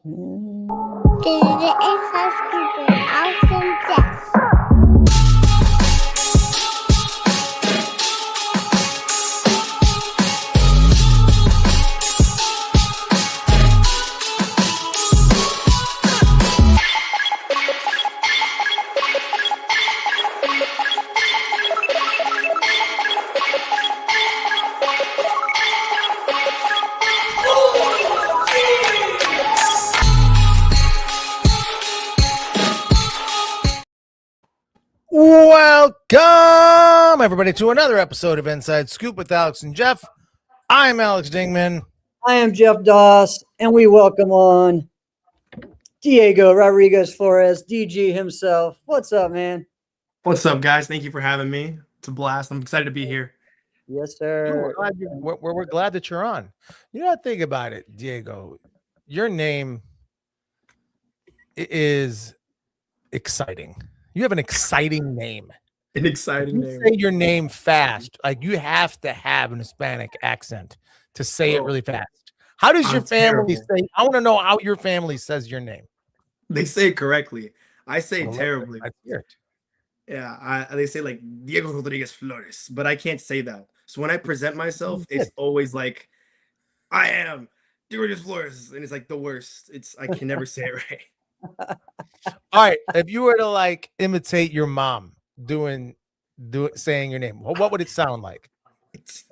Deze is hartstikke awesome Jeff. Welcome, everybody, to another episode of Inside Scoop with Alex and Jeff. I'm Alex Dingman. I am Jeff Doss, and we welcome on Diego Rodriguez-Florez, DG himself. What's up, man? What's up, guys? Thank you for having me. It's a blast. I'm excited to be here. Yes, sir. We're glad that you're on. You know, think about it, Diego. Your name is exciting. You have an exciting name. An exciting name. Say your name fast. Like, you have to have an Hispanic accent to say it really fast. How does your family say? I want to know how your family says your name. They say it correctly. I say it terribly. I hear it. Yeah, they say like Diego Rodriguez-Florez, but I can't say that. So when I present myself, it's always like, I am Diego Rodriguez-Florez, and it's like the worst. I can never say it right. All right, if you were to like imitate your mom saying your name, what would it sound like? It's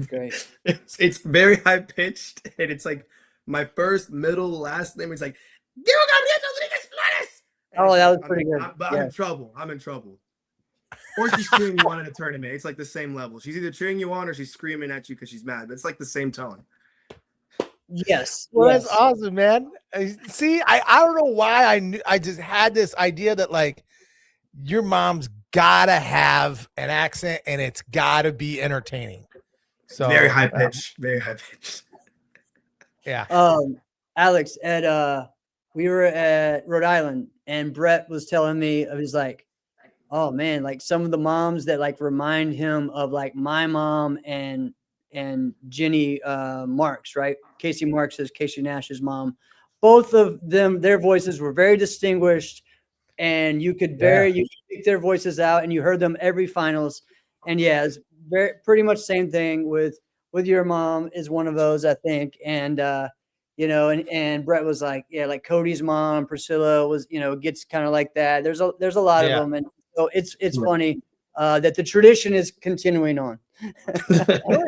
great. It's very high pitched, and it's like my first, middle, last name. It's like Diego Rodriguez-Florez. Oh, that was pretty good. I'm in trouble. I'm in trouble. Or she's cheering you on in a tournament. It's like the same level. She's either cheering you on or she's screaming at you because she's mad. But it's like the same tone. Yes. Well, yes. that's awesome, man. See, I don't know why I just had this idea that like your mom's gotta have an accent and it's gotta be entertaining. So very high pitch, very high pitch. Yeah. Alex, we were at Rhode Island, and Brett was telling me of his like, oh man, like some of the moms that like remind him of like my mom and Jenny Marks, right? Casey Marks is Casey Nash's mom. Both of them, their voices were very distinguished, and you could you could pick their voices out, and you heard them every finals. And yeah, it's pretty much same thing with your mom is one of those, I think. And you know, and Brett was like, yeah, like Cody's mom, Priscilla was, you know, gets kind of like that. There's a lot of them, and so it's funny that the tradition is continuing on.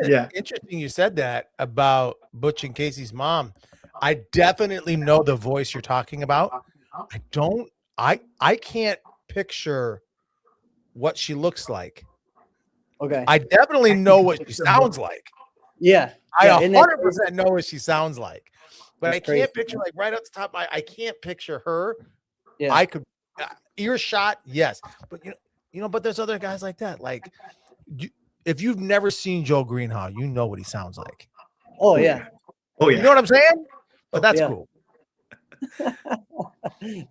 Yeah, interesting you said that about Butch and Casey's mom. I definitely know the voice you're talking about. I can't picture what she looks like. Okay. I definitely know what she sounds like. Yeah. I 100% know what she sounds like. But That's I can't crazy. picture, like right off the top, I can't picture her. Yeah. I could earshot, yes. But you know, but there's other guys like that. Like if you've never seen Joe Greenhaw, you know what he sounds like. Oh yeah. Oh yeah. You know what I'm saying? But that's cool.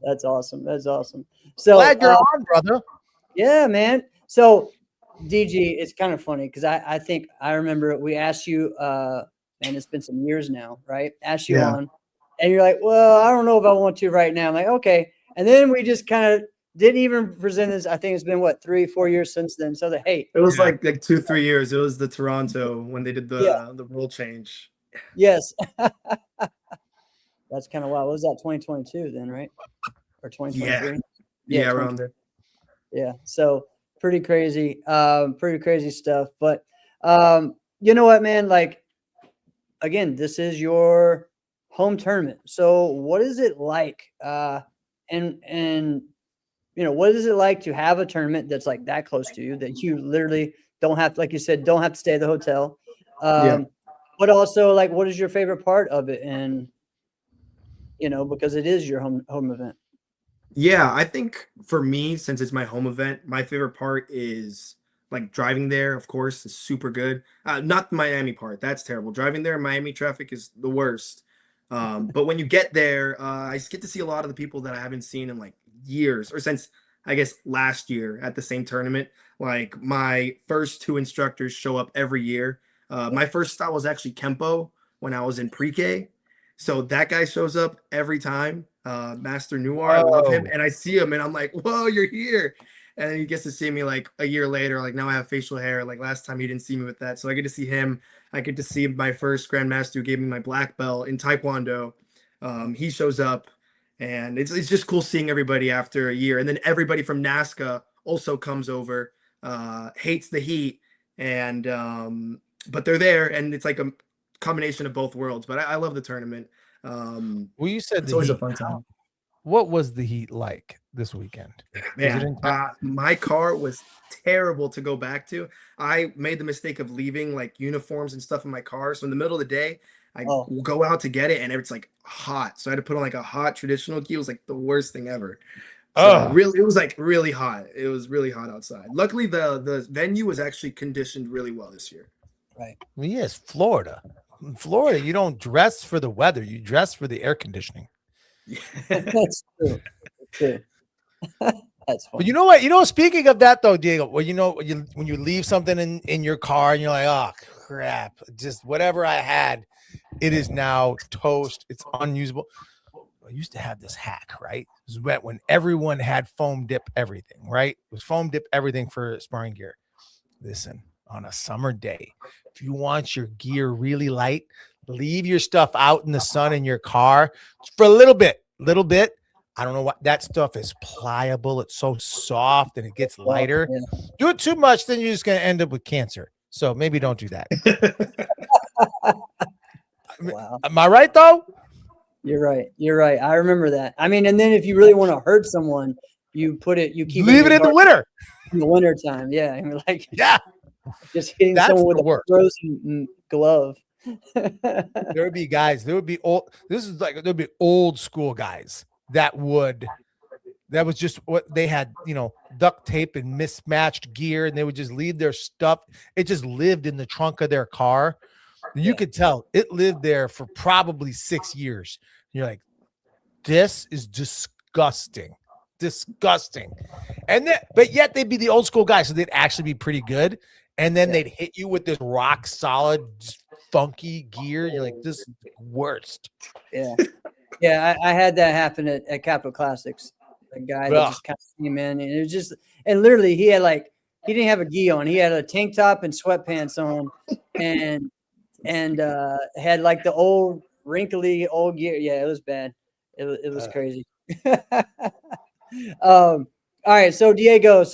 That's awesome. That's awesome. So glad you're on, brother. Yeah, man. So DG, it's kind of funny because I think I remember we asked you, and it's been some years now, right? Asked you on, and you're like, well, I don't know if I want to right now. I'm like, okay. And then we just kind of didn't even present this. I think it's been 3-4 years since then. So hey, it was like 2-3 years. It was the Toronto when they did the rule change. Yes. That's kind of wild. What was that, 2022 then, right? Or 2023? Yeah, around there. Yeah. So pretty crazy stuff. But you know what, man? Like, again, this is your home tournament. So what is it like? And you know, what is it like to have a tournament that's like that close to you that you literally don't have to, like you said, don't have to stay at the hotel? But also, like, what is your favorite part of it? And you know, because it is your home event. Yeah, I think for me, since it's my home event, my favorite part is like driving there. Of course, is super good. Not the Miami part. That's terrible. Driving there, Miami traffic is the worst. But when you get there, I get to see a lot of the people that I haven't seen in like years, or since I guess last year at the same tournament. Like my first two instructors show up every year. My first style was actually Kempo when I was in pre-K. So that guy shows up every time. Master Noir, I love him, Oh, and I see him, and I'm like, "Whoa, you're here!" And then he gets to see me like a year later. Like now I have facial hair. Like last time he didn't see me with that, so I get to see him. I get to see my first grandmaster who gave me my black belt in Taekwondo. He shows up, and it's just cool seeing everybody after a year. And then everybody from NASCA also comes over. Hates the heat, and but they're there, and it's like a combination of both worlds. But I love the tournament. well, you said It's the always a heat. fun time. What was the heat like this weekend? Was it Man, intense? my car was terrible to go back to. I made the mistake of leaving like uniforms and stuff in my car. So in the middle of the day, I Oh, will go out to get it, and it's like hot. So I had to put on like a hot traditional gi. It was like the worst thing ever. So Oh, really, it was like really hot. It was really hot outside. Luckily, the venue was actually conditioned really well this year. right. yes, Florida. In Florida, you don't dress for the weather; you dress for the air conditioning. That's true. That's true. That's But funny. you know what? Speaking of that though, Diego, well, when you leave something in your car and you're like, oh crap, just whatever I had, it is now toast. It's unusable. I used to have this hack, right? It was when everyone had foam dip everything, right? It was foam dip everything for sparring gear. Listen, on a summer day, if you want your gear really light, leave your stuff out in the sun in your car for a little bit. I don't know what that stuff is pliable. It's so soft and it gets Well, lighter. yeah. Do it too much, then you're just going to end up with cancer. So maybe don't do that. Wow. Am I right though? You're right. You're right. I remember that. I mean, and then if you really want to hurt someone, you keep Leave it in the winter. in the winter time. Yeah. And you're like Yeah. just hitting That's someone with the a worst. frozen glove. There would be guys, there would be old, there'd be old school guys that was just what they had, duct tape and mismatched gear, and they would just leave their stuff. It just lived in the trunk of their car. You could tell it lived there for probably 6 years. You're like, this is disgusting. And then, but yet they'd be the old school guys, so they'd actually be pretty good. And then they'd hit you with this rock solid, funky gear. You're like, this is the worst. Yeah. Yeah. I had that happen at Capital Classics. A guy that just kind of came in, and it was just, and literally he didn't have a gi on. He had a tank top and sweatpants on, and had like the old wrinkly old gear. Yeah, it was bad. It was crazy. All right, so Diego,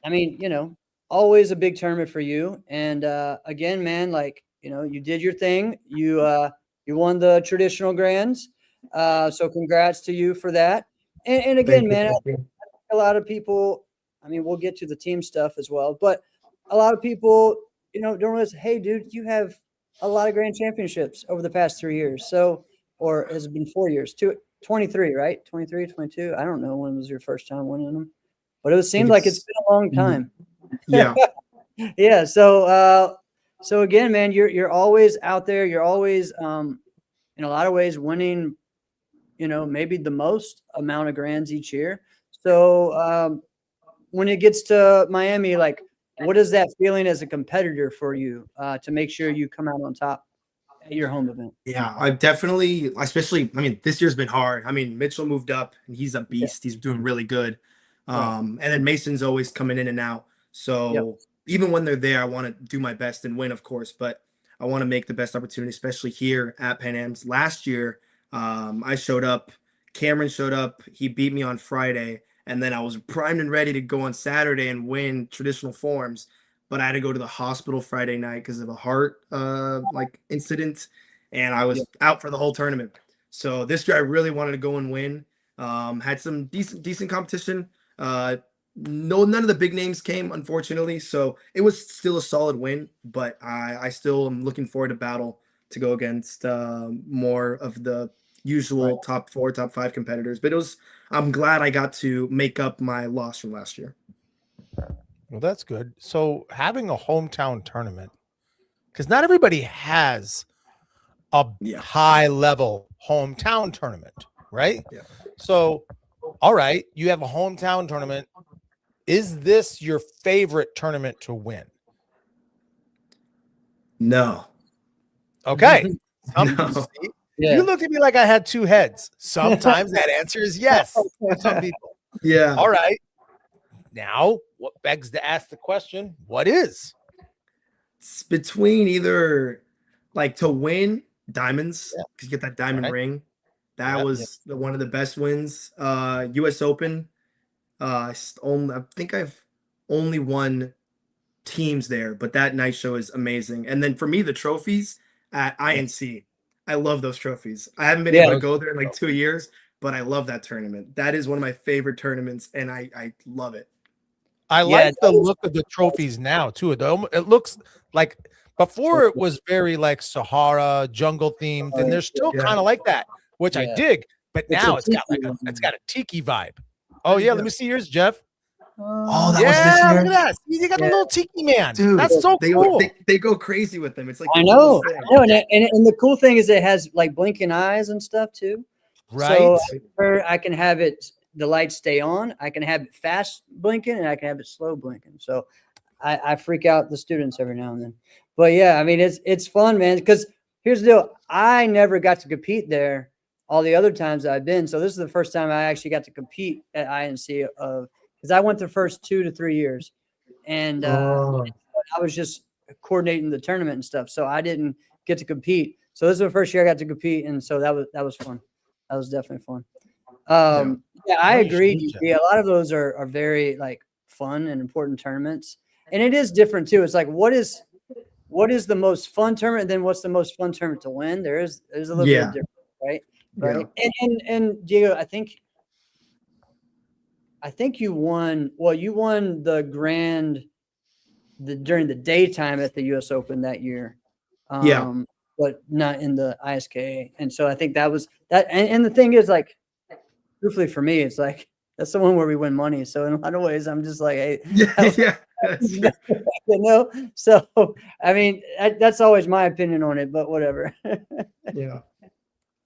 I mean, always a big tournament for you, and again, man, like you did your thing. You won the traditional grands, so congrats to you for that. And again, man, a lot of people. I mean, we'll get to the team stuff as well, but a lot of people, don't realize, hey, dude, you have a lot of grand championships over the past 3 years. So, or has it been 4 years? 23, right? 23, 22. I don't know when was your first time winning them, but it seemed like it's been a long time. Yeah. Yeah. So again, man, you're always out there. You're always, in a lot of ways winning, maybe the most amount of grands each year. So, when it gets to Miami, like, what is that feeling as a competitor for you to make sure you come out on top at your home event? Yeah, I've definitely, especially, I mean, this year's been hard. I mean, Mitchell moved up and he's a beast. He's doing really good. And then Mason's always coming in and out. So even when they're there, I want to do my best and win, of course, but I want to make the best opportunity, especially here at Pan Am's. Last year, I showed up, Cameron showed up, he beat me on Friday, and then I was primed and ready to go on Saturday and win traditional forms. But I had to go to the hospital Friday night because of a heart incident, and I was out for the whole tournament. So this year I really wanted to go and win. Had some decent competition. None of the big names came, unfortunately. So it was still a solid win, but I still am looking forward to battle to go against more of the usual top 4, top 5 competitors. But I'm glad I got to make up my loss from last year. Well, that's good. So having a hometown tournament, because not everybody has a high level hometown tournament, right? Yeah. So, all right, you have a hometown tournament. Is this your favorite tournament to win? No. Okay. No. You looked at me like I had two heads. Sometimes that answer is yes for some people. Yeah. All right. Now, what begs to ask the question, what is? It's between either like to win diamonds, because you get that diamond Right. ring. That was one of the best wins. US Open. I think I've only won teams there, but that night show is amazing. And then for me, the trophies at INC. I love those trophies. I haven't been able to go there in like 2 years, but I love that tournament. That is one of my favorite tournaments, and I love it. I like the look of the trophies now too. It looks like before it was very like Sahara jungle themed, and they're still kind of like that, which I dig. But now it's got a tiki vibe. Oh yeah, let me see yours, Jeff. Oh, that was this year. Look at that. See, you got the little tiki man. Dude, that's so cool. They go crazy with them. It's like I know. And the cool thing is it has like blinking eyes and stuff too. Right. So I can have it, the lights stay on. I can have it fast blinking, and I can have it slow blinking. So I freak out the students every now and then. But yeah, I mean, it's fun, man. Because here's the deal: I never got to compete there all the other times I've been. So this is the first time I actually got to compete at INC because I went the first 2 to 3 years, and I was just coordinating the tournament and stuff. So I didn't get to compete. So this is the first year I got to compete, and so that was fun. That was definitely fun. I agree. A lot of those are very like fun and important tournaments, and it is different too. It's like what is the most fun tournament, and then what's the most fun tournament to win? There's a little bit of difference, right? Right. And Diego, I think you won. Well, you won the grand during the daytime at the U.S. Open that year. But not in the ISKA. And so I think that was that. And the thing is, like, truthfully for me, it's like that's the one where we win money. So in a lot of ways, I'm just like, hey, you know. So I mean, that's always my opinion on it, but whatever.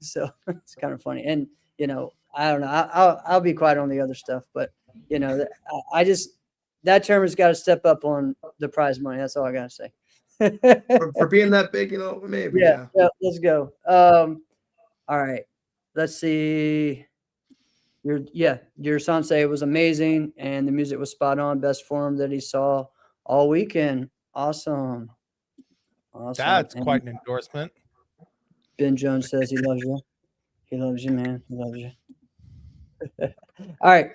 So it's kind of funny, and you know, I don't know. I'll be quiet on the other stuff, but you know, that tournament's got to step up on the prize money. That's all I gotta say. for being that big, you know, maybe. Yeah, let's go. All right, let's see. Your sensei was amazing, and the music was spot on. Best form that he saw all weekend. Awesome. That's quite an endorsement. Ben Jones says he loves you. He loves you, man. He loves you. All right.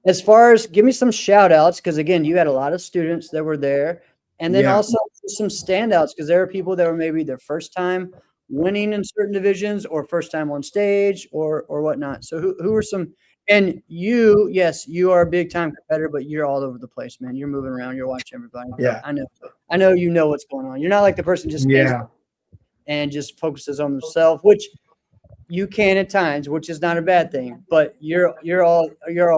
As far as give me some shout outs, because again, you had a lot of students that were there. And then also some standouts, because there are people that were maybe their first time winning in certain divisions or first time on stage or whatnot. So who are some, and you, yes, you are a big time competitor, but you're all over the place, man. You're moving around. You're watching everybody. Yeah. I know you know what's going on. You're not like the person just and just focuses on themselves, which you can at times, which is not a bad thing, but you're all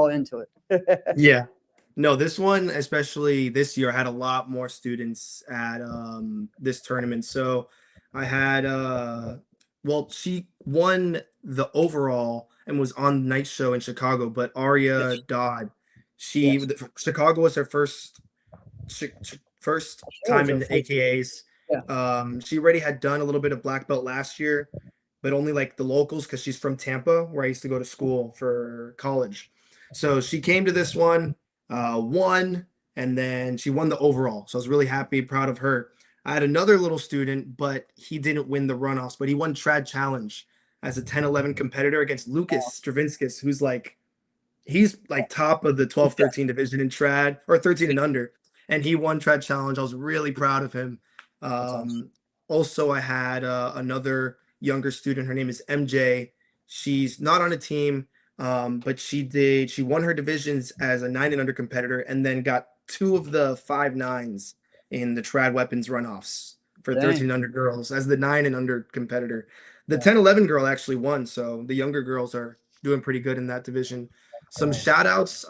into it. Yeah. No, this one, especially this year, I had a lot more students at this tournament. So I had she won the overall and was on the night show in Chicago, but Aria Dodd, Chicago was her first time in the AKAs. She already had done a little bit of black belt last year, but only like the locals because she's from Tampa, where I used to go to school for college. So she came to this one, won, and then she won the overall. So I was really happy, proud of her. I had another little student, but he didn't win the runoffs, but he won Trad Challenge as a 10-11 competitor against Lucas Stravinskis, who's like, he's like top of the 12-13 division in Trad, or 13 and under. And he won Trad Challenge. I was really proud of him. Also, I had another younger student. Her name is MJ. She's not on a team, but she won her divisions as a 9 and under competitor, and then got 2 of the 5 9s in the trad weapons runoffs for 13 under girls as the 9 and under competitor. The 10-11 girl actually won, so the younger girls are doing pretty good in that division. Some shout outs.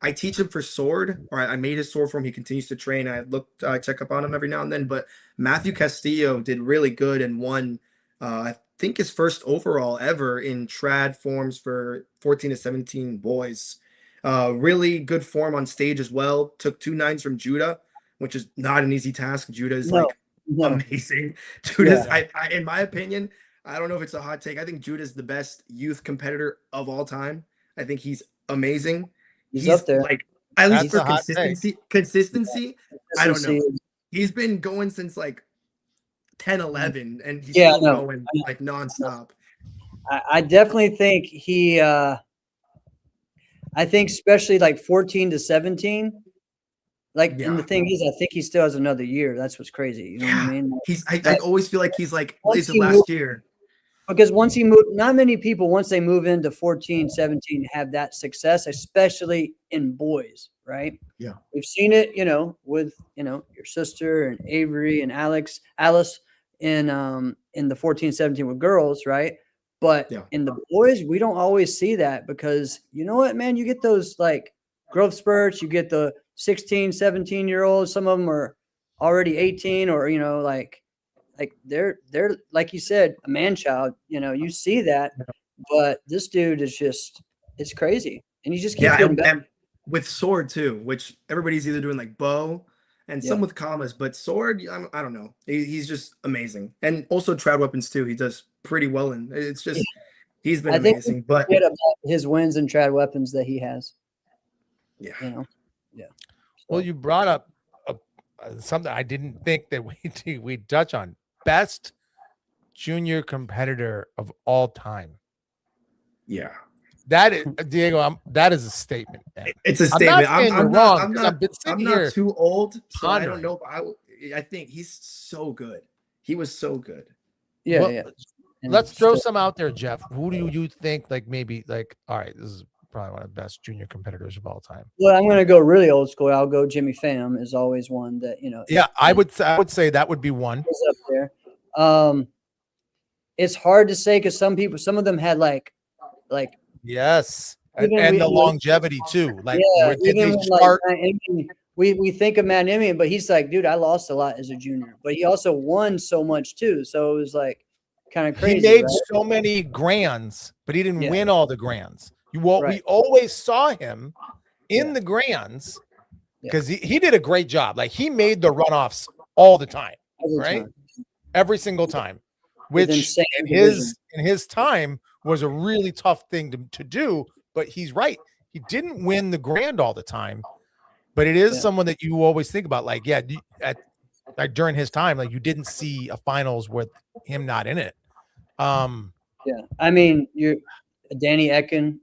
I teach him for sword, or I made his sword for him. He continues to train. I check up on him every now and then, but Matthew Castillo did really good and won I think his first overall ever in trad forms for 14 to 17 boys. Really good form on stage as well. Took 2 9s from Judah, which is not an easy task. Judah is amazing. Judah's, in my opinion, I don't know if it's a hot take. I think Judah's the best youth competitor of all time. I think he's amazing. He's up there. like, at least That's for a hot consistency, I don't know. Consistency. He's been going since like 10, 11, and he's Yeah, still I know. going like nonstop. I definitely think he I think especially like 14 to 17. Like, and the thing is, I think he still has another year. That's what's crazy. You know what I mean? I always feel like he's like, Once it's his he last moved- year. Because once he moved, not many people, once they move into 14, 17, have that success, especially in boys, right? Yeah. We've seen it, with, your sister and Avery and Alice in the 14, 17 with girls, right? But in the boys, we don't always see that because you know what, man, you get those like growth spurts, you get the 16, 17-year-olds, some of them are already 18 or, like they're like you said, a man child, you see that, but this dude is it's crazy. And he just keeps getting better. And with sword too, which everybody's either doing like bow and some with commas, but sword, I don't know. He's just amazing. And also trad weapons too. He does pretty well in. It's just he's been amazing. But forget about his wins and trad weapons that he has. Yeah. Yeah. Well, you brought up something I didn't think that we'd touch on. Best junior competitor of all time. Yeah. That is Diego. That is a statement. Man. It's a statement. I'm not too old, so pondering. I don't know. I think he's so good. He was so good. Yeah, well, yeah. Let's throw some out there, Jeff. Who do you think? Like maybe like, all right, this is probably one of the best junior competitors of all time. Well, I'm going to go really old school. I'll go Jimmy Pham is always one that Yeah, I would say that would be one. Up there. It's hard to say because some of them had like. Yes, and the longevity too. Like, even we think of Matt Emion, but he's like, dude, I lost a lot as a junior, but he also won so much too. So it was like kind of crazy. He made so many grands, but he didn't win all the grands. We always saw him in the grands because he did a great job. Like he made the runoffs all the time, every single time, which in his time was a really tough thing to do. But he's right. He didn't win the grand all the time, but it is someone that you always think about. Like, like during his time, like you didn't see a finals with him not in it. I mean, you're Danny Ekin,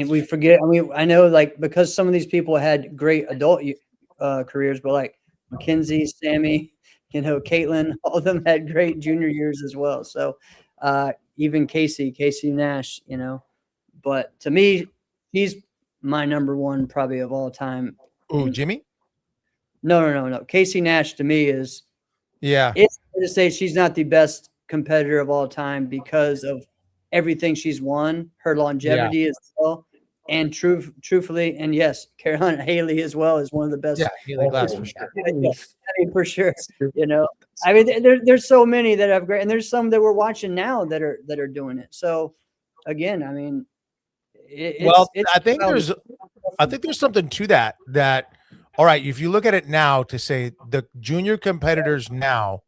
we forget. I know like because some of these people had great adult careers, but like Mackenzie, Sammy, Caitlin, all of them had great junior years as well. So even Casey Nash, but to me, he's my number one probably of all time. Oh, Jimmy? No. Casey Nash to me is It's hard to say she's not the best competitor of all time because of everything she's won, her longevity as well, and truthfully, and yes, Carolina Haley as well is one of the best. Yeah, Haley Glass for sure. For sure. There's so many that have great, and there's some that we're watching now that are doing it. So, again, I think there's something to that. That all right, if you look at it now, to say the junior competitors now,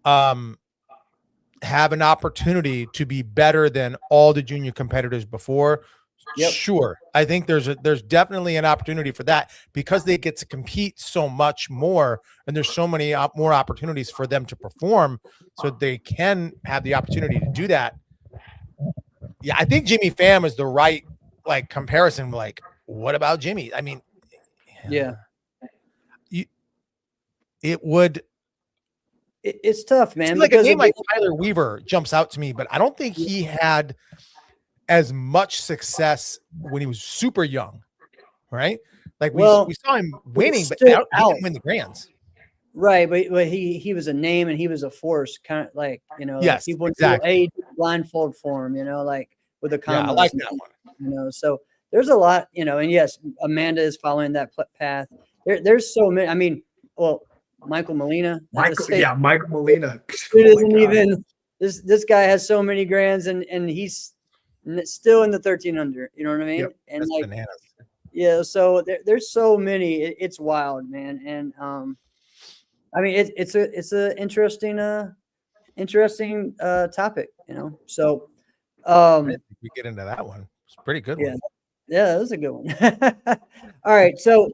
have an opportunity to be better than all the junior competitors before. Yep. Sure. I think there's definitely an opportunity for that because they get to compete so much more and there's so many more opportunities for them to perform so they can have the opportunity to do that. Yeah, I think Jimmy Pham is the right like comparison. Like, what about Jimmy? I mean, it's tough, man. Like a name like Tyler Weaver jumps out to me, but I don't think he had as much success when he was super young, right? Like we saw him winning, but he didn't win the grands. Right, but he was a name and he was a force, kind of like yes, people exactly. Blindfold for him, like with a combos. Yeah, I like that one. So there's a lot, and yes, Amanda is following that path. There's so many. Michael Molina. Michael Molina. Isn't even this guy has so many grands and he's still in the 1300. You know what I mean? Yep, and that's like bananas. So there's so many. It's wild, man. And I mean, it's a interesting topic, you know. So, I didn't think we get into that one. It's a pretty good yeah, one. yeah, that was a good one. All right, so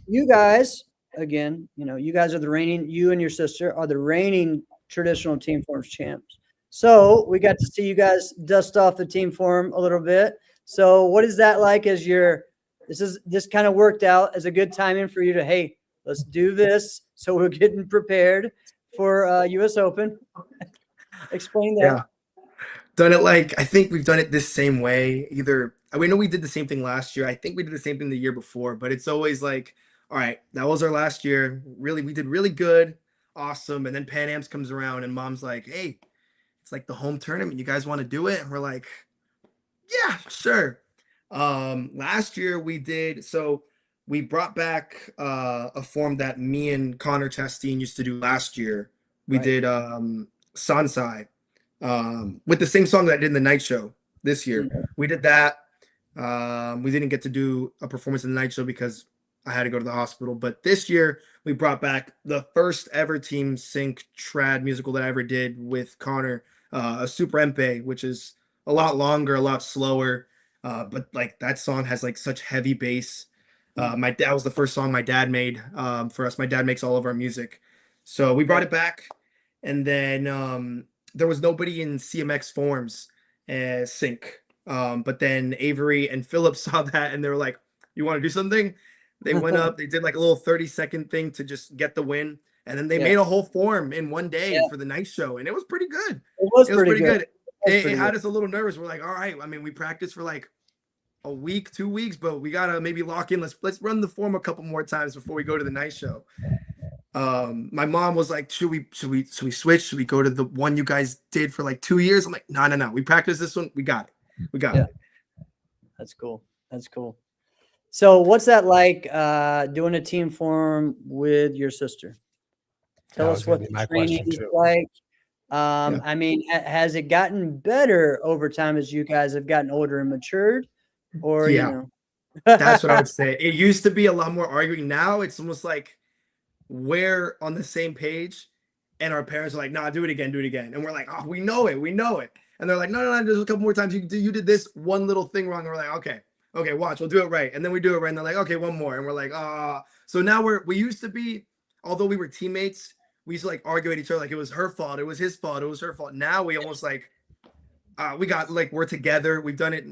you guys, again, you know, you guys are you and your sister are the reigning traditional team forms champs. So we got to see you guys dust off the team form a little bit. So what is that like as this kind of worked out as a good timing for you to, hey, let's do this. So we're getting prepared for US Open. Explain that. Yeah. Done it I think we've done it this same way. Either we know we did the same thing last year. I think we did the same thing the year before, but it's always like, all right, that was our last year. Really, we did really good, awesome. And then Pan Am's comes around and mom's like, hey, it's like the home tournament. You guys want to do it? And we're like, yeah, sure. Last year we brought back a form that me and Connor Chastain used to do last year. We did Sansai. With the same song that I did in the night show this year. We did that. We didn't get to do a performance in the night show because I had to go to the hospital. But this year, we brought back the first ever team sync trad musical that I ever did with Connor, a Super Empe, which is a lot longer, a lot slower. But like that song has like such heavy bass. That was the first song my dad made for us. My dad makes all of our music. So we brought it back. And then there was nobody in CMX forms sync. But then Avery and Philip saw that and they were like, you want to do something? They went up, they did like a little 30-second thing to just get the win. And then they made a whole form in one day for the night show. And it was pretty good. It was pretty good. It had us a little nervous. We're like, all right, I mean, we practiced for like a week, 2 weeks, but we got to maybe lock in. Let's run the form a couple more times before we go to the night show. My mom was like, should we switch? Should we go to the one you guys did for like 2 years? I'm like, no. We practiced this one. We got it. it. That's cool. So what's that like doing a team form with your sister? Tell us what the training is like. I mean, has it gotten better over time as you guys have gotten older and matured? Or, you know? That's what I would say. It used to be a lot more arguing. Now it's almost like we're on the same page and our parents are like, nah, do it again. And we're like, oh, we know it. And they're like, no, there's a couple more times you did this one little thing wrong. And we're like, okay, watch, we'll do it right. And then we do it right. And they're like, okay, one more. And we're like, so now we used to be, although we were teammates, we used to like argue at each other like it was her fault, it was his fault, it was her fault. Now we almost like we're together. We've done it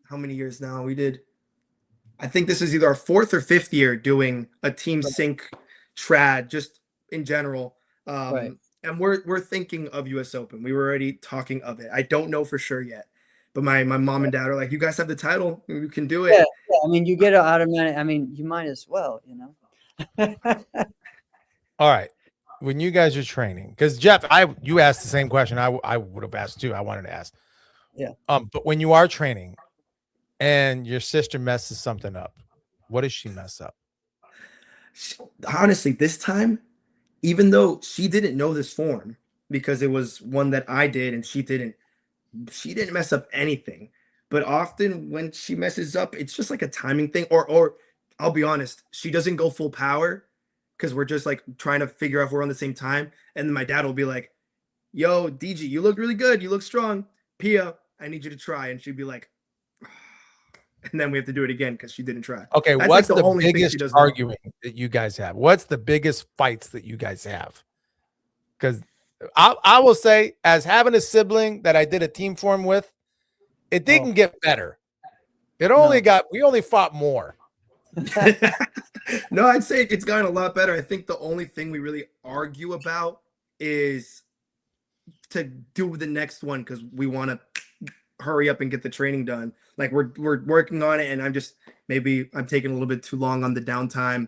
how many years now? I think this is either our 4th or 5th year doing a team sync trad just in general. And we're thinking of US Open. We were already talking of it. I don't know for sure yet. But my mom and dad are like, you guys have the title, you can do it. Yeah. I mean, you get it automatic. I mean, you might as well, you know. All right. When you guys are training, because Jeff, you asked the same question I would have asked too. I wanted to ask. Yeah. But when you are training and your sister messes something up, what does she mess up? Honestly, this time, even though she didn't know this form because it was one that I did and she didn't mess up anything. But often when she messes up, it's just like a timing thing, or I'll be honest, she doesn't go full power because we're just like trying to figure out if we're on the same time. And then my dad will be like, yo, DG, you look really good. You look strong. Pia, I need you to try. And she'd be like, and then we have to do it again because she didn't try. Okay, that's what's like the biggest arguing that you guys have? What's the biggest fights that you guys have? Because I will say, as having a sibling that I did a team form with, it didn't get better. We only fought more. No, I'd say it's gotten a lot better. I think the only thing we really argue about is to do the next one because we want to hurry up and get the training done. Like we're working on it, and I'm taking a little bit too long on the downtime,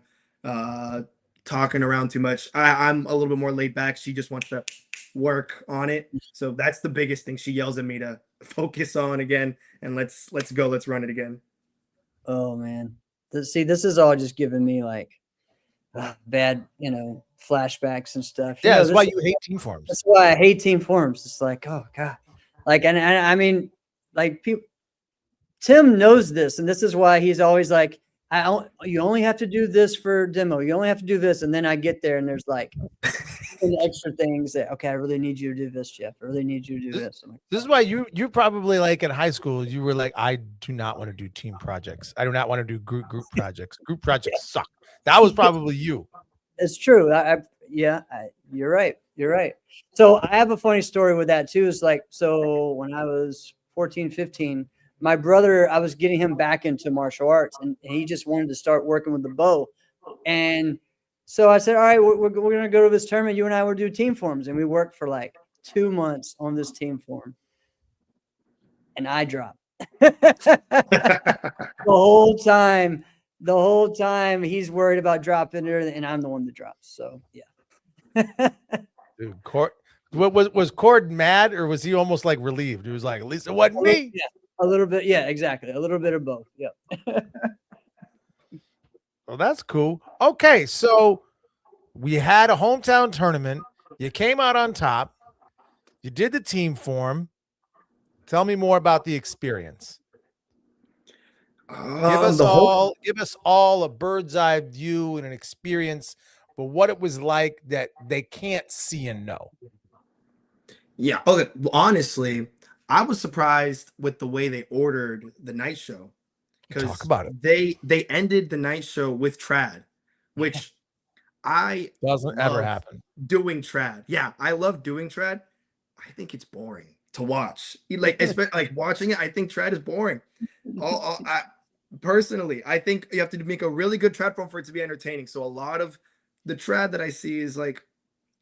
talking around too much. I'm a little bit more laid back. She just wants to work on it. So that's the biggest thing. She yells at me to focus on again and let's go. Let's run it again. Oh man. See, this is all just giving me like bad, flashbacks and stuff. That's why you hate team forms. That's why I hate team forms. It's like, oh God. Like, and I mean, like people, Tim knows this, and this is why he's always like, You only have to do this for demo. You only have to do this. And then I get there and there's like extra things that, okay, I really need you to do this, Jeff. I really need you to do this. Like, this is why you probably like in high school, you were like, I do not want to do team projects. I do not want to do group projects. Group projects suck. That was probably you. It's true. You're right. You're right. So I have a funny story with that too. It's like, so when I was 14, 15, my brother, I was getting him back into martial arts and he just wanted to start working with the bow. And so I said, all right, we're going to go to this tournament. You and I will do team forms. And we worked for like 2 months on this team form. And I dropped. The whole time he's worried about dropping it, and I'm the one that drops. So yeah. Dude, was Cord mad or was he almost like relieved? He was like, at least it wasn't me. Yeah, a little bit. Yeah, exactly. A little bit of both. Yeah. Well, that's cool. Okay, so we had a hometown tournament. You came out on top. You did the team form. Tell me more about the experience. Give us all a bird's eye view and an experience, but what it was like that they can't see and know. Yeah. Okay. Honestly, I was surprised with the way they ordered the night show. Talk about it. They ended the night show with trad, which I doesn't ever happen. Doing trad. Yeah, I love doing trad. I think it's boring to watch. Like, especially like watching it, I think trad is boring. Personally, I think you have to make a really good trad form for it to be entertaining. So a lot of the trad that I see is like,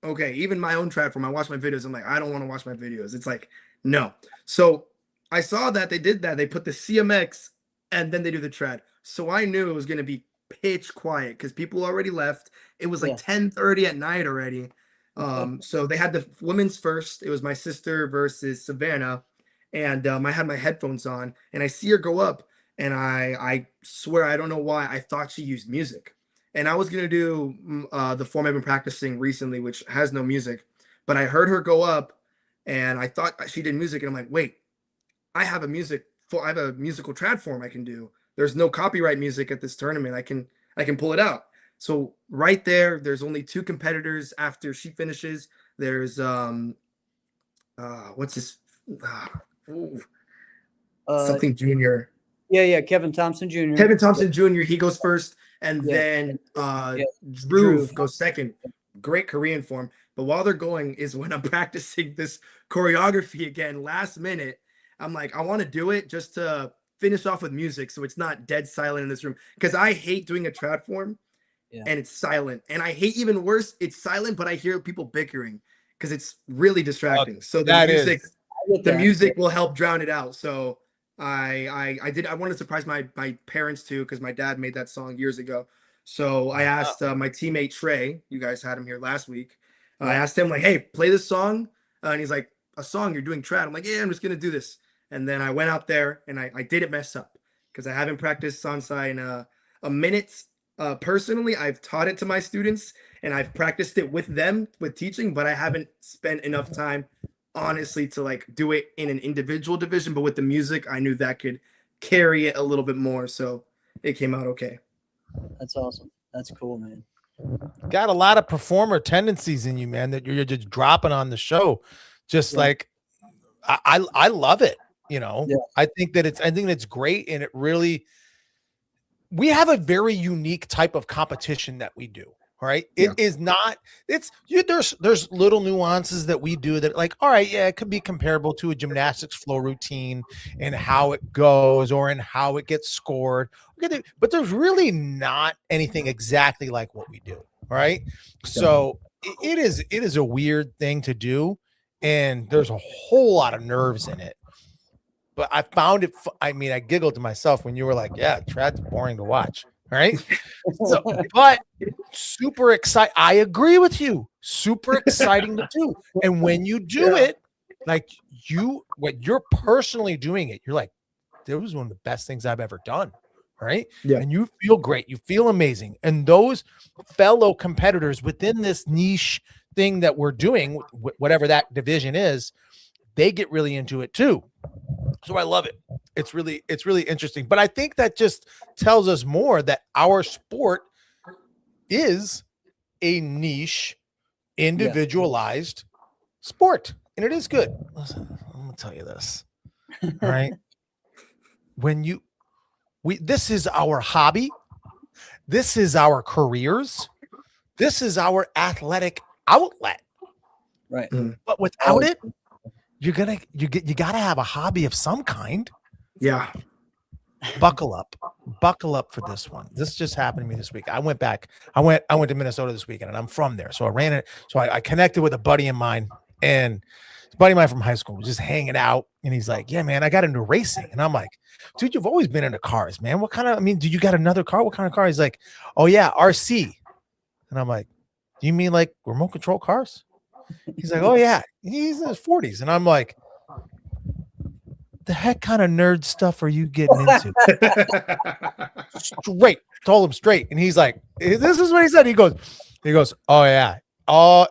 okay, even my own trad form, I watch my videos. I'm like, I don't want to watch my videos. It's like, no. So I saw that they did that. They put the CMX and then they do the trad. So I knew it was going to be pitch quiet because people already left. It was like 10:30 at night already. So they had the women's first. It was my sister versus Savannah. And I had my headphones on and I see her go up. And I swear, I don't know why, I thought she used music. And I was going to do the form I've been practicing recently, which has no music. But I heard her go up and I thought she did music. And I'm like, wait, I have a musical trad form I can do. There's no copyright music at this tournament. I can pull it out. So right there's only 2 competitors after she finishes. There's what's his something junior. Yeah, Kevin Thompson Jr. Kevin Thompson Jr. He goes first, and then Drew goes second. Great Korean form. But while they're going is when I'm practicing this choreography again last minute. I'm like, I want to do it just to finish off with music so it's not dead silent in this room. Because I hate doing a trad form and it's silent. And I hate even worse, it's silent, but I hear people bickering because it's really distracting. So the music will help drown it out. So I wanted to surprise my parents too, because my dad made that song years ago. So I asked my teammate Trey, you guys had him here last week. I asked him like, hey, play this song. And he's like, a song, you're doing trad. I'm like, yeah, I'm just going to do this. And then I went out there and I didn't mess up because I haven't practiced Sansai in a minute. Personally, I've taught it to my students and I've practiced it with them with teaching, but I haven't spent enough time honestly to like do it in an individual division. But with the music, I knew that could carry it a little bit more. So it came out okay. That's awesome. That's cool, man. Got a lot of performer tendencies in you, man, that you're just dropping on the show. Just like I love it. You know, I think it's great. And it really, we have a very unique type of competition that we do. All right. It is not, there's little nuances that we do that like, all right, yeah, it could be comparable to a gymnastics flow routine and how it goes or in how it gets scored. But there's really not anything exactly like what we do. All right. So it is a weird thing to do. And there's a whole lot of nerves in it. But I found it, I giggled to myself when you were like, yeah, trad's boring to watch. All right. So, but super exciting. I agree with you. Super exciting to do. And when you do it, like when you're personally doing it, you're like, that was one of the best things I've ever done. Right. Yeah. And you feel great. You feel amazing. And those fellow competitors within this niche thing that we're doing, whatever that division is, they get really into it too. So I love it. It's really interesting. But I think that just tells us more that our sport is a niche, individualized sport. And it is good. Listen, I'm gonna tell you this. All right. This is our hobby. This is our careers. This is our athletic outlet. Right. But without it, you gotta have a hobby of some kind. Yeah. Buckle up for this one. This just happened to me this week. I went to Minnesota this weekend, and I'm from there. So I ran it. So I connected with a buddy of mine, and a buddy of mine from high school was just hanging out. And he's like, yeah, man, I got into racing. And I'm like, dude, you've always been into cars, man. Do you got another car? What kind of car? He's like, oh yeah, RC. And I'm like, do you mean like remote control cars? He's like, oh yeah, he's in his 40s. And I'm like, the heck kind of nerd stuff are you getting into? Straight, told him straight. And he's like, this is what he said. He goes, oh yeah,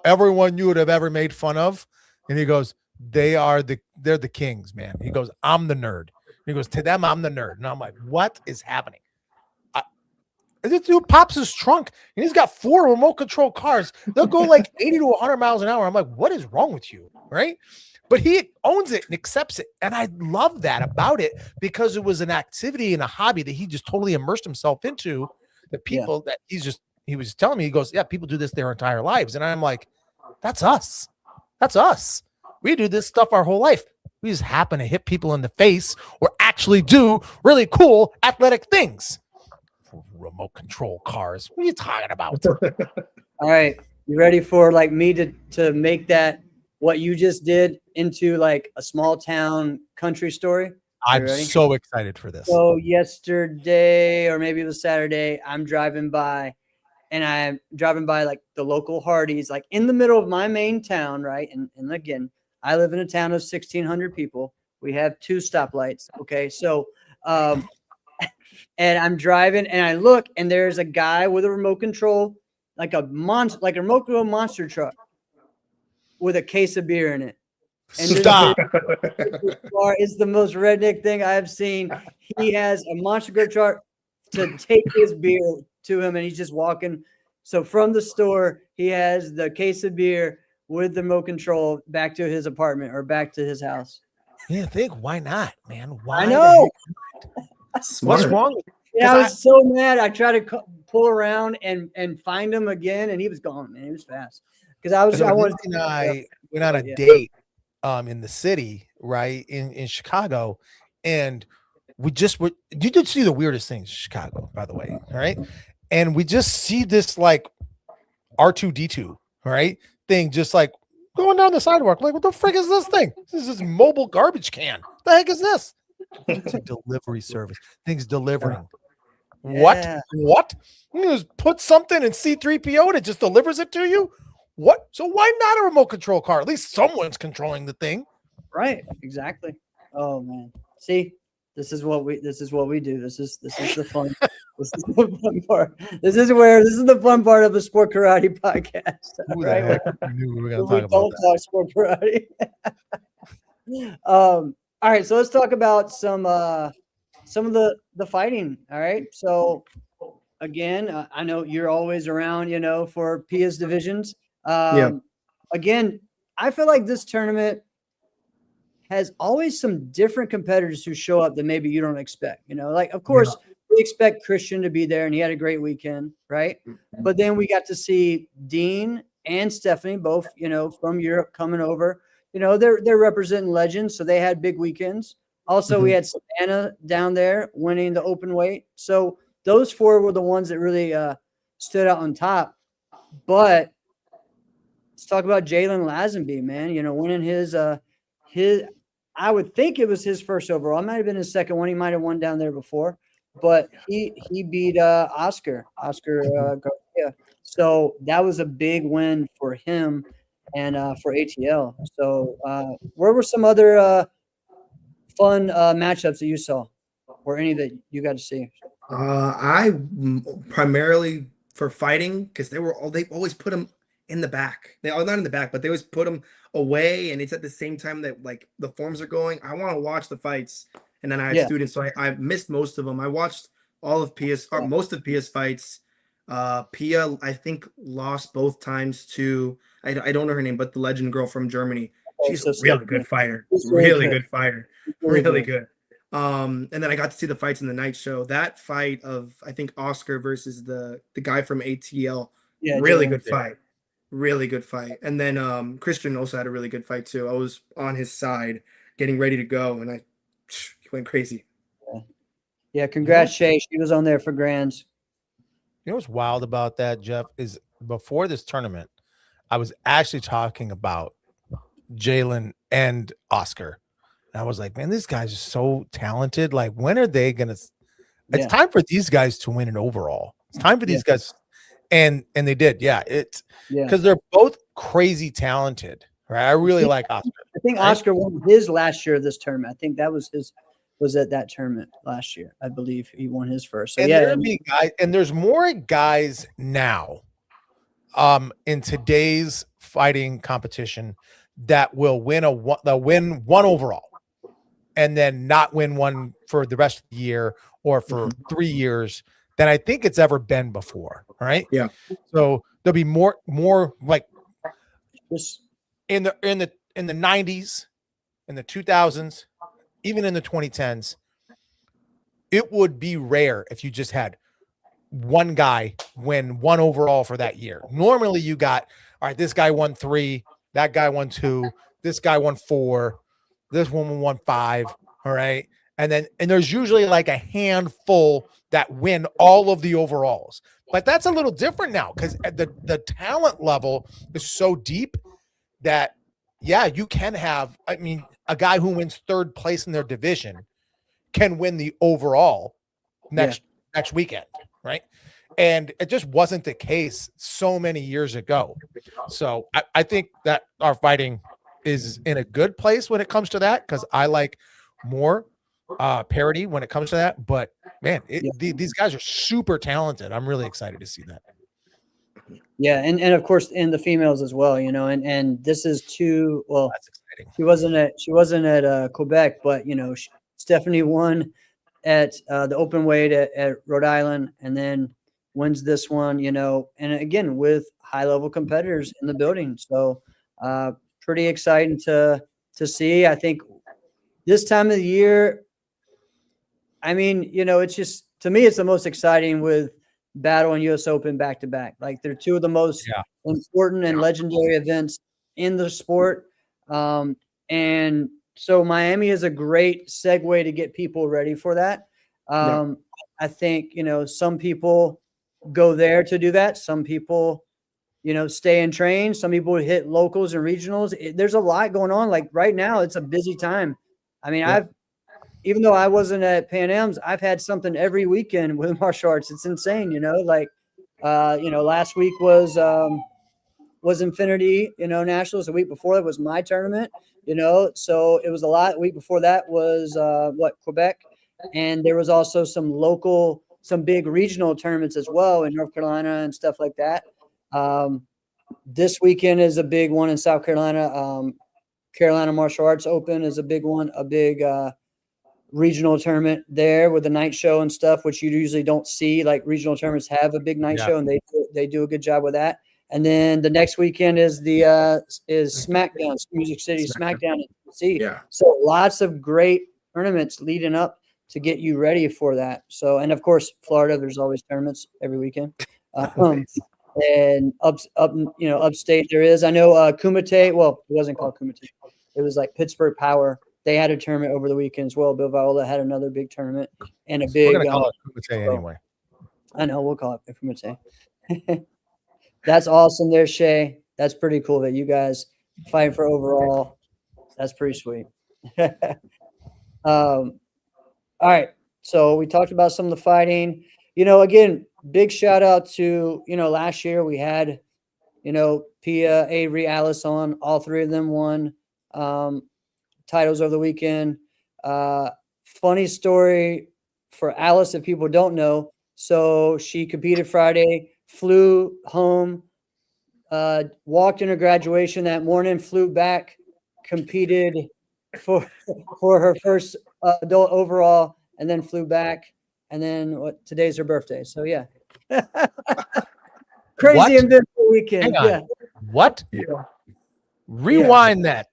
everyone you would have ever made fun of. And he goes, they're the kings, man. He goes, I'm the nerd. He goes, to them, I'm the nerd. And I'm like, what is happening? This dude pops his trunk and he's got 4 remote control cars. They'll go like 80 to 100 miles an hour. I'm like, what is wrong with you? Right. But he owns it and accepts it. And I love that about it because it was an activity and a hobby that he just totally immersed himself into. The people that he was telling me, he goes, yeah, people do this their entire lives. And I'm like, that's us. That's us. We do this stuff our whole life. We just happen to hit people in the face or actually do really cool athletic things. Remote control cars. What are you talking about? All right. You ready for like me to make that what you just did into like a small town country story? I'm so excited for this. So yesterday, or maybe it was Saturday, I'm driving by like the local Hardee's, like in the middle of my main town, right? And again, I live in a town of 1,600 people. We have 2 stoplights. Okay. So, and I'm driving and I look and there's a guy with a remote control, like a remote control monster truck with a case of beer in it. And stop. It's the most redneck thing I've seen. He has a monster go truck to take his beer to him and he's just walking. So from the store, he has the case of beer with the remote control back to his apartment or back to his house. Yeah, why not, man? Why? I know. What's wrong? Yeah, I was so mad. I tried to pull around and find him again, and he was gone. Man, he was fast. Because I went on a date in the city, right in Chicago, and you did see the weirdest things in Chicago, by the way, all right? And we just see this like R2D2, right, thing just like going down the sidewalk. Like, what the frick is this thing? This is this mobile garbage can. What the heck is this? It's a delivery service. Things delivering. Yeah. What? You just put something in C3PO and it just delivers it to you? What? So why not a remote control car? At least someone's controlling the thing. Right. Exactly. Oh man. See, this is what we do. This is the fun. This is the fun part. This is the fun part of the Sport Karate podcast. Right? I knew we were going to talk about talk Sport Karate. All right, so let's talk about some of the fighting. All right, so again, I know you're always around, for Pia's divisions. Again, I feel like this tournament has always some different competitors who show up that maybe you don't expect. Like of course we expect Christian to be there, and he had a great weekend, right? But then we got to see Dean and Stephanie both, from Europe coming over. They're representing legends, so they had big weekends. Also, we had Savannah down there winning the open weight. So those 4 were the ones that really stood out on top. But let's talk about Jalen Lazenby, man. Winning his I would think it was his first overall. It might have been his second one. He might have won down there before, but he beat Oscar Garcia. So that was a big win for him. And for ATL. So where were some other fun matchups that you saw, or any that you got to see? I primarily for fighting, because they always put them in the back. They are not in the back, but they always put them away, and it's at the same time that like the forms are going. I want to watch the fights, and then I had Yeah. students, so I missed most of them. I watched all of PS or most of PS fights. Pia, I think, lost both times to I don't know her name, but the legend girl from Germany. She's a really good fighter. Really good fighter. Really good. And then I got to see the fights in the night show. That fight of I think Oscar versus the guy from ATL. Yeah, Really good fight. Really good fight. And then Christian also had a really good fight too. I was on his side getting ready to go, and he went crazy. Yeah, congrats, Shay. She was on there for grands. You know what's wild about that, Jeff, is before this tournament, I was actually talking about Jalen and Oscar. And I was like, man, these guys are so talented. Like, when are they gonna it's time for these guys to win an overall. It's time for these guys. And they did. Yeah. It's because they're both crazy talented. Right. I really like Oscar. I think Oscar won his last year of this tournament. I think that was at that tournament last year. I believe he won his first. So and there's more guys now in today's fighting competition that will win one overall and then not win one for the rest of the year or for 3 years than I think it's ever been before. All right. Yeah. So there'll be more like in the 90s, in the 2000s, even in the 2010s, it would be rare if you just had one guy win one overall for that year. Normally you got, all right, this guy won 3, that guy won 2, this guy won 4, this woman won 5. All right. And there's usually like a handful that win all of the overalls. But that's a little different now because the talent level is so deep that, yeah, you can have, I mean, a guy who wins 3rd place in their division can win the overall next weekend, right? And it just wasn't the case so many years ago. So I think that our fighting is in a good place when it comes to that because I like more parity when it comes to that. But, man, these guys are super talented. I'm really excited to see that. Yeah, and of course in the females as well, you know, and this is that's exciting. She wasn't at Quebec, but you know, Stephanie won at the open weight at Rhode Island, and then wins this one, you know, and again with high level competitors in the building. So pretty exciting to see. I think this time of the year, I mean, you know, it's just to me, it's the most exciting with Battle and US Open back to back. Like they're two of the most important and legendary events in the sport. And so Miami is a great segue to get people ready for that. I think, you know, some people go there to do that. Some people, you know, stay and train. Some people hit locals and regionals. There's a lot going on. Like right now, it's a busy time. I mean, even though I wasn't at Pan Am's, I've had something every weekend with martial arts. It's insane, you know, like, you know, last week was Infinity, you know, Nationals. The week before that was my tournament, you know, so it was a lot. The week before that was Quebec. And there was also some big regional tournaments as well in North Carolina and stuff like that. This weekend is a big one in South Carolina. Carolina Martial Arts Open is a big one, a big regional tournament there with the night show and stuff, which you usually don't see. Like regional tournaments have a big night show, and they do a good job with that. And then the next weekend is SmackDown, Music City SmackDown in DC. Yeah. So lots of great tournaments leading up to get you ready for that. So, and of course, Florida, there's always tournaments every weekend. And upstate there is. I know Kumite. Well, it wasn't called Kumite. It was like Pittsburgh Power. They had a tournament over the weekend as well. Bill Viola had another big tournament and a big. We're gonna call it Kumite anyway. I know we'll call it Kumite. That's awesome, there, Shay. That's pretty cool that you guys fight for overall. That's pretty sweet. All right. So we talked about some of the fighting. You know, again, big shout out to, you know, last year we had, you know, Pia, Avery, Alice on. All 3 of them won titles over the weekend. Funny story for Alice, if people don't know. So she competed Friday, flew home walked in her graduation that morning, flew back, competed for her first adult overall, and then flew back. And then today's her birthday. So yeah. Crazy eventful weekend. Yeah. What? Yeah. Rewind that.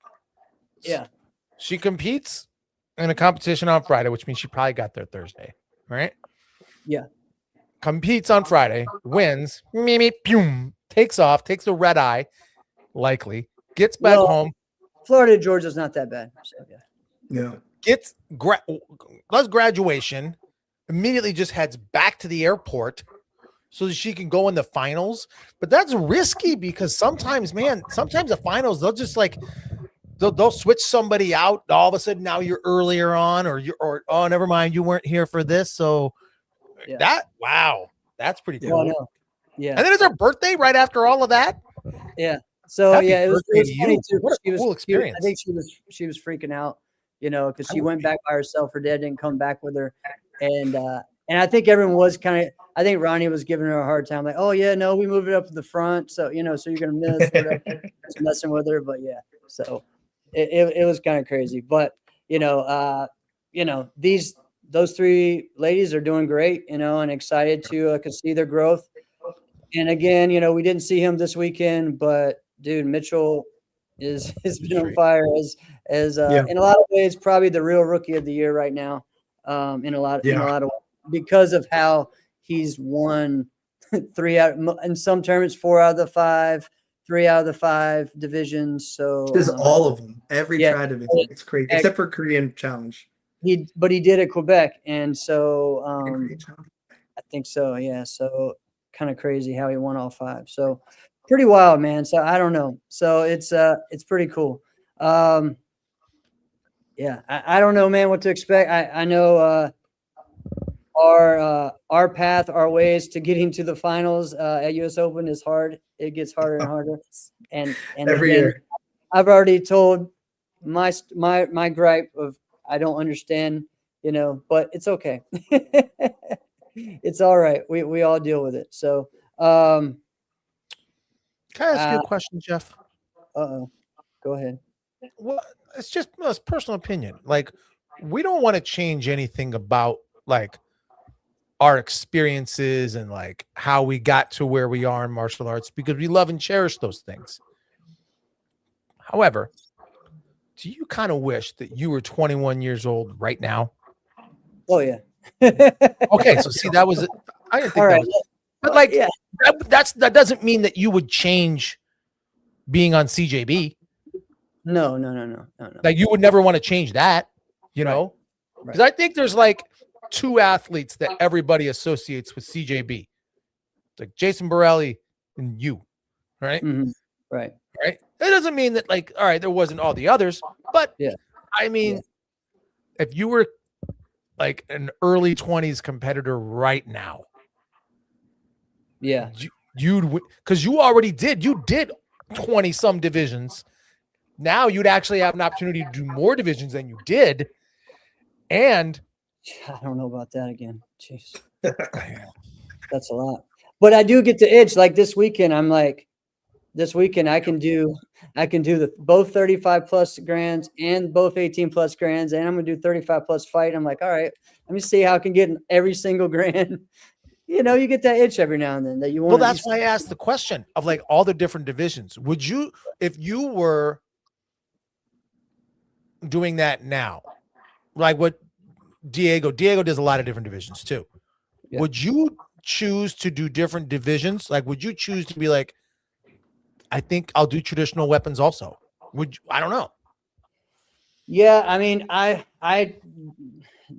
Yeah. She competes in a competition on Friday, which means she probably got there Thursday, right? Yeah. Competes on Friday, wins, takes off, takes a red eye, likely, gets back home. Florida, Georgia's not that bad. So, yeah. Gets does graduation, immediately just heads back to the airport so that she can go in the finals. But that's risky because sometimes the finals, they'll just like they'll switch somebody out. All of a sudden now you're earlier on, or oh, never mind, you weren't here for this. So that's pretty cool. no. Yeah. And then it's her birthday right after all of that. Yeah. So Happy it was funny too. What a cool experience. I think she was freaking out, because she went back by herself. Her dad didn't come back with her. And I think everyone was I think Ronnie was giving her a hard time, like, oh yeah, no, we moved it up to the front. So, so you're going to miss whatever. Messing with her. But yeah, so it was kind of crazy, but those three ladies are doing great, and excited to see their growth. And again, we didn't see him this weekend, but dude, Mitchell has been on fire as in a lot of ways, probably the real rookie of the year right now. In a lot of ways, because of how he's won 3 out in some tournaments, 4 out of the 5, 3 out of the 5 divisions. So there's all of them, every tri division. It's crazy, except for Korean Challenge. But he did at Quebec, and so I think so. Yeah, so kind of crazy how he won all 5. So pretty wild, man. So I don't know. So it's pretty cool. I don't know, man, what to expect. I know our path, our ways to getting to the finals at US Open is hard. It gets harder and harder. And every year, I've already told my gripe of I don't understand, but it's okay. It's all right. We all deal with it. So, can I ask you a question, Jeff? Go ahead. Well, it's just a personal opinion. Like, we don't want to change anything about like our experiences and like how we got to where we are in martial arts because we love and cherish those things. However, do you kind of wish that you were 21 years old right now? Oh yeah. Okay, so see, that was I didn't think that was, but like that doesn't mean that you would change being on CJB. No. Like you would never want to change that, know? Because I think there's like 2 athletes that everybody associates with CJB. It's like Jason Borelli and you, right? Mm-hmm. Right. That doesn't mean that like, all right, there wasn't all the others, but I mean, if you were like an early 20s competitor right now, you'd because you did 20 some divisions. Now you'd actually have an opportunity to do more divisions than you did. And I don't know about that again. Jeez. That's a lot. But I do get the itch. Like this weekend, I'm like, this weekend I can do both 35 plus grands and both 18 plus grands, and I'm gonna do 35 plus fight. I'm like, all right, let me see how I can get in every single grand. You get that itch every now and then that you want. Well, that's why I asked the question of like all the different divisions. Would you, if you were doing that now, like what Diego does a lot of different divisions too. Yeah. Would you choose to do different divisions? Like, would you choose to be like, I think I'll do traditional weapons also? Would you, I don't know. Yeah, I mean, I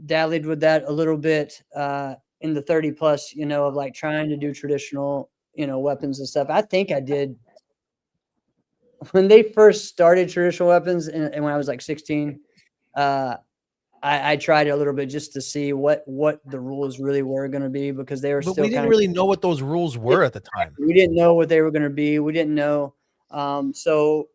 dallied with that a little bit in the 30 plus, of like trying to do traditional, weapons and stuff. I think I did when they first started traditional weapons, and when I was like 16. I tried it a little bit just to see what the rules really were going to be because they were still. We didn't really know what those rules were at the time. We didn't know what they were going to be. We didn't know. So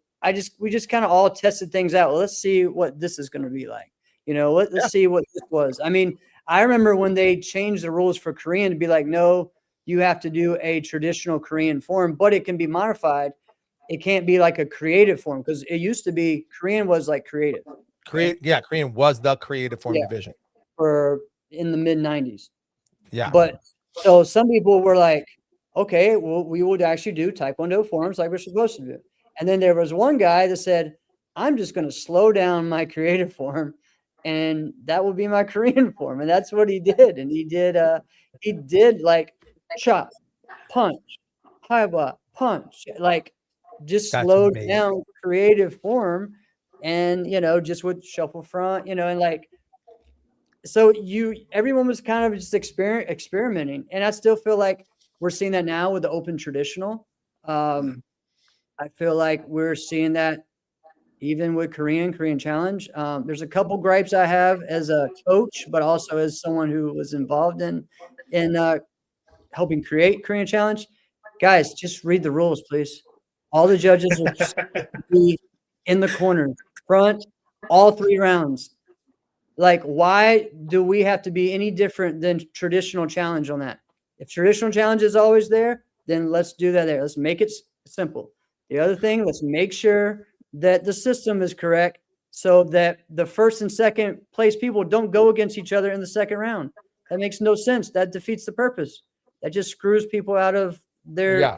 we just kind of all tested things out. Well, let's see what this is going to be like. Let's see what this was. I mean, I remember when they changed the rules for Korean to be like, no, you have to do a traditional Korean form, but it can be modified. It can't be like a creative form, because it used to be Korean was like creative. Korean was the creative form division for in the mid 90s. Yeah. But so some people were like, okay, well, we would actually do Taekwondo forms like we're supposed to do. And then there was one guy that said, I'm just going to slow down my creative form, and that will be my Korean form. And that's what he did. And he did like chop, punch, high block, punch, like just slowed down creative form, and just with shuffle front, and like, so everyone was kind of just experimenting. And I still feel like we're seeing that now with the open traditional. I feel like we're seeing that even with Korean Challenge. There's a couple gripes I have as a coach, but also as someone who was involved in helping create Korean Challenge. Guys, just read the rules, please. All the judges are just be in the corner, front, all 3 rounds. Like, why do we have to be any different than traditional challenge on that? If traditional challenge is always there, then let's do that there. Let's make it simple. The other thing, let's make sure that the system is correct so that the first and second place people don't go against each other in the second round. That makes no sense. That defeats the purpose. That just screws people out of their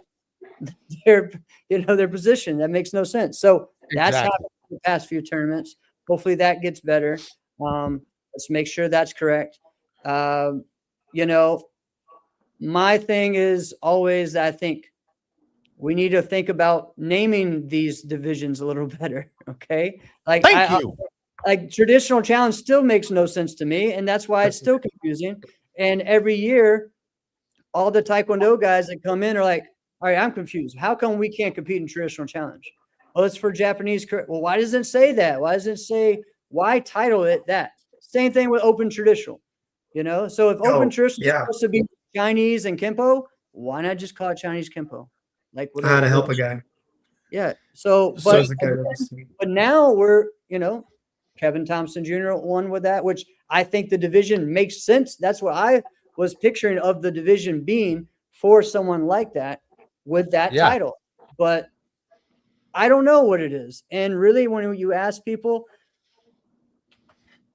position. That makes no sense. So that's happened in the past few tournaments. Hopefully that gets better. Let's make sure that's correct. My thing is always, I think we need to think about naming these divisions a little better. Okay. Like, like traditional challenge still makes no sense to me. And that's why it's still confusing. And every year, all the Taekwondo guys that come in are like, all right, I'm confused. How come we can't compete in traditional challenge? Well, it's for Japanese. Well, why doesn't it say that? Why does it say, why title it that? Same thing with open traditional, So if open traditional is supposed to be Chinese and Kempo, why not just call it Chinese Kempo? Like, how to help a guy. Yeah. So, but now we're, Kevin Thompson Jr. won with that, which I think the division makes sense. That's what I was picturing of the division being for someone like that with that title. But I don't know what it is. And really, when you ask people,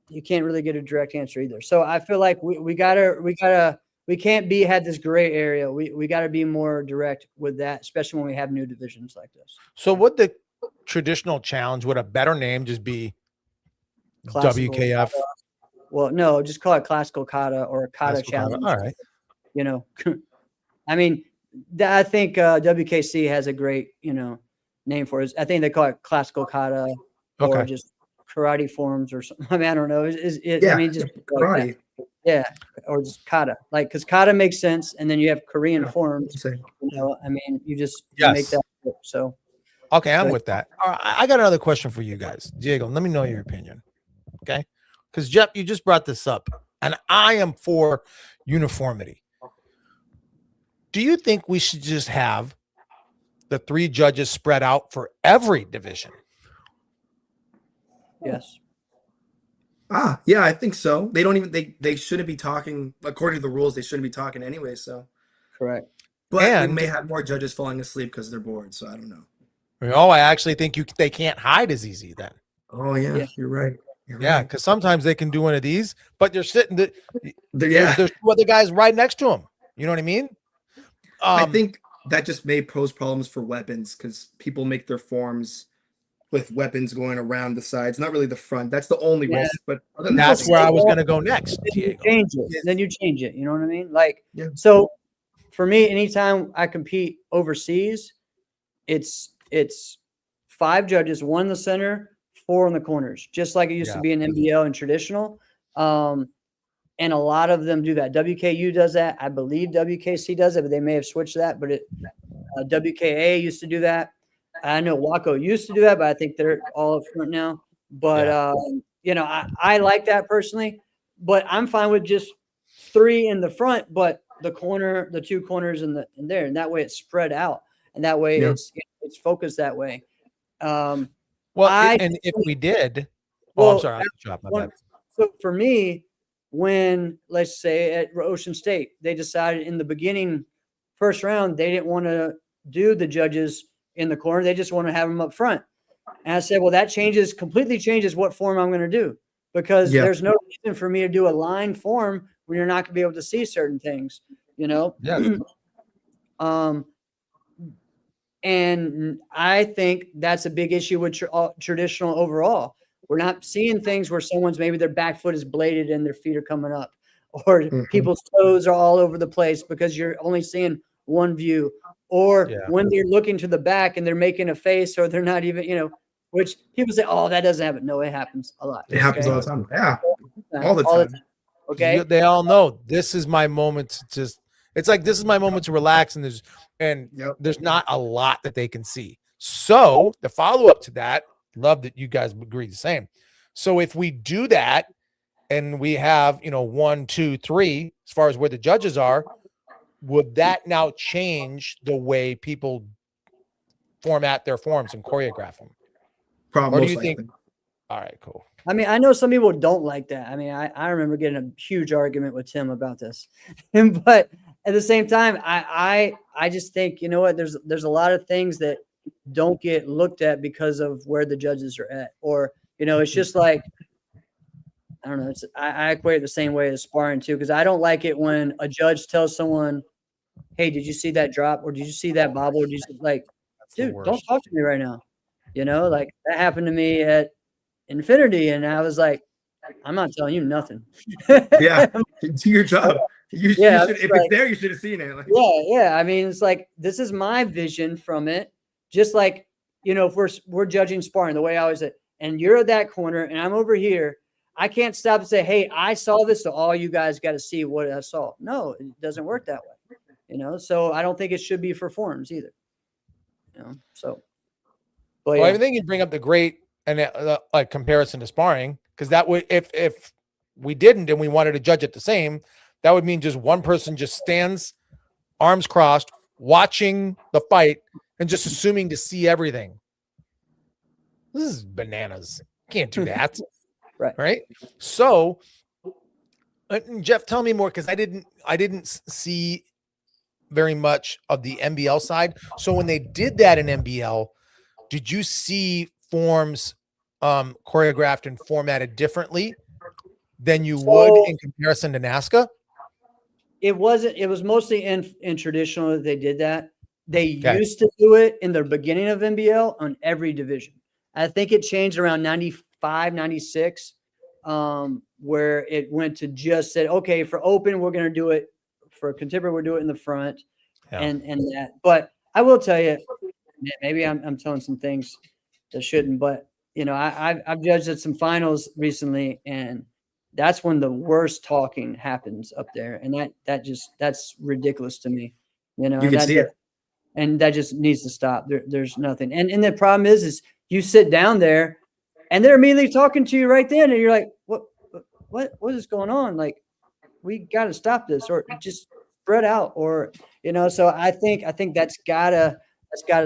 you can't really get a direct answer either. So I feel like we can't have this gray area. We got to be more direct with that, especially when we have new divisions like this. So would the traditional challenge, would a better name just be classical WKF? Kata. Well, no, just call it classical kata or kata challenge. All right. I mean, I think WKC has a great, name for it. I think they call it classical kata or just karate forms or something. I mean, I don't know. I mean, just karate. Like or just kata, like, because kata makes sense, and then you have Korean forms. I mean, you just make that work. So, okay, I'm with that. All right, I got another question for you guys, Diego. Let me know your opinion, okay? Because Jeff, you just brought this up, and I am for uniformity. Do you think we should just have the 3 judges spread out for every division? Yes. Yeah, I think so. They don't even they shouldn't be talking according to the rules. They shouldn't be talking anyway. So correct. But we may have more judges falling asleep because they're bored. So I don't know. Oh, I actually think they can't hide as easy then. Oh yeah. You're right. Because sometimes they can do one of these, but they're sitting. There's 2 other guys right next to them. You know what I mean? I think that just may pose problems for weapons because people make their forms with weapons going around the sides, not really the front. That's the only risk. But that's where I was going to go next. Then you change it. You know what I mean? Like, so for me, anytime I compete overseas, it's 5 judges, 1 in the center, 4 in the corners, just like it used to be in NBL and traditional. And a lot of them do that. WKU does that. I believe WKC does it, but they may have switched that. But WKA used to do that. I know Waco used to do that, but I think they're all up front now. But, I like that personally. But I'm fine with just 3 in the front, but the 2 corners in there. And that way it's spread out. And that way it's focused that way. And if we did – I'm sorry. I dropped my bad. So for me – when, let's say, at Ocean State, they decided in the beginning first round, they didn't want to do the judges in the corner. They just want to have them up front. And I said, well, that completely changes what form I'm going to do, because there's no reason for me to do a line form when you're not going to be able to see certain things, Yeah. And I think that's a big issue with traditional overall. We're not seeing things where someone's maybe their back foot is bladed and their feet are coming up, or people's toes are all over the place because you're only seeing one view, or when they're looking to the back and they're making a face, or they're not even, which people say, oh, that doesn't happen. No, it happens a lot. It happens all the time. Yeah. All the time. Okay. They all know this is my moment to it's like, this is my moment to relax. And there's not a lot that they can see. So the follow-up to that, love that you guys agree the same. So if we do that and we have, 1, 2, 3, as far as where the judges are, would that now change the way people format their forms and choreograph them? Probably. Or do you think? All right, cool. I mean, I know some people don't like that. I mean, I remember getting a huge argument with Tim about this, but at the same time, I just think, you know what, there's a lot of things that don't get looked at because of where the judges are at, or, it's just like, I don't know. I equate it the same way as sparring too, because I don't like it when a judge tells someone, hey, did you see that drop? Or did you see that bobble? Or did you see, like, dude, don't talk to me right now. Like that happened to me at Infinity, and I was like, I'm not telling you nothing. Yeah, do your job. You should, if it's there, you should have seen it. Like, yeah. I mean, it's like, this is my vision from it. Just like, if we're judging sparring, the way I always say, and you're at that corner and I'm over here, I can't stop and say, hey, I saw this, so all you guys got to see what I saw. No, it doesn't work that way. So I don't think it should be for forms either. So. But I think you bring up the great and like comparison to sparring, because that would, if we didn't and we wanted to judge it the same, that would mean just one person just stands, arms crossed, watching the fight and just assuming to see everything. This is bananas. Can't do that. Right. So, Jeff, tell me more, because I didn't see very much of the NBL side. So when they did that in NBL, did you see forms choreographed and formatted differently than you would in comparison to NASCA? It was mostly in traditional that they did that. They used to do it in the beginning of NBL on every division. I think it changed around 95, 96, where it went to just said, okay, for open, we're going to do it. For contemporary, we'll do it in the front and that. But I will tell you, maybe I'm telling some things that shouldn't, but I've judged at some finals recently, and that's when the worst talking happens up there, and that's ridiculous to me. You can see it, and that just needs to stop. There's nothing, and the problem is you sit down there, and they're immediately talking to you right then, and you're like, what is going on? Like, we got to stop this, or just spread out, or So I think that's gotta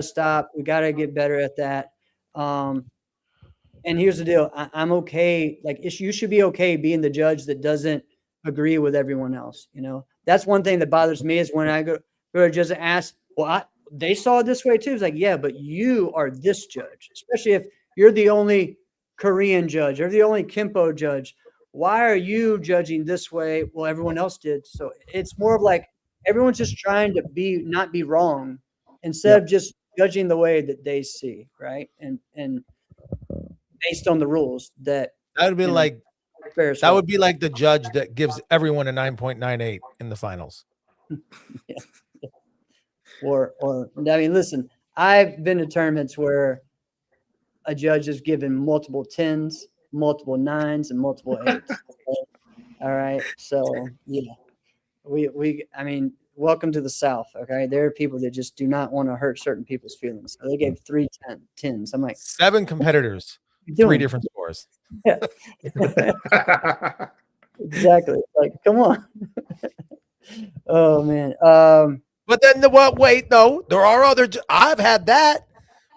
stop. We gotta get better at that. And here's the deal. I'm okay. Like, you should be okay being the judge that doesn't agree with everyone else. That's one thing that bothers me, is when I go to a judge and ask, well, they saw it this way too. It's like, yeah, but you are this judge, especially if you're the only Korean judge or the only Kempo judge. Why are you judging this way? Well, everyone else did. So it's more of like, everyone's just trying to not be wrong, instead of just judging the way that they see, right? And based on the rules that would be like that would be like the judge that gives everyone a 9.98 in the finals. Or I mean, listen, I've been to tournaments where a judge has given multiple 10s, multiple 9s, and multiple 8s. All right, so yeah, I mean, welcome to the South. Okay, there are people that just do not want to hurt certain people's feelings. So they gave 3 10s. I'm like, 7 competitors, 3 different scores. Yeah. Exactly. Like, come on. Oh man. But then wait, no, there are other. I've had that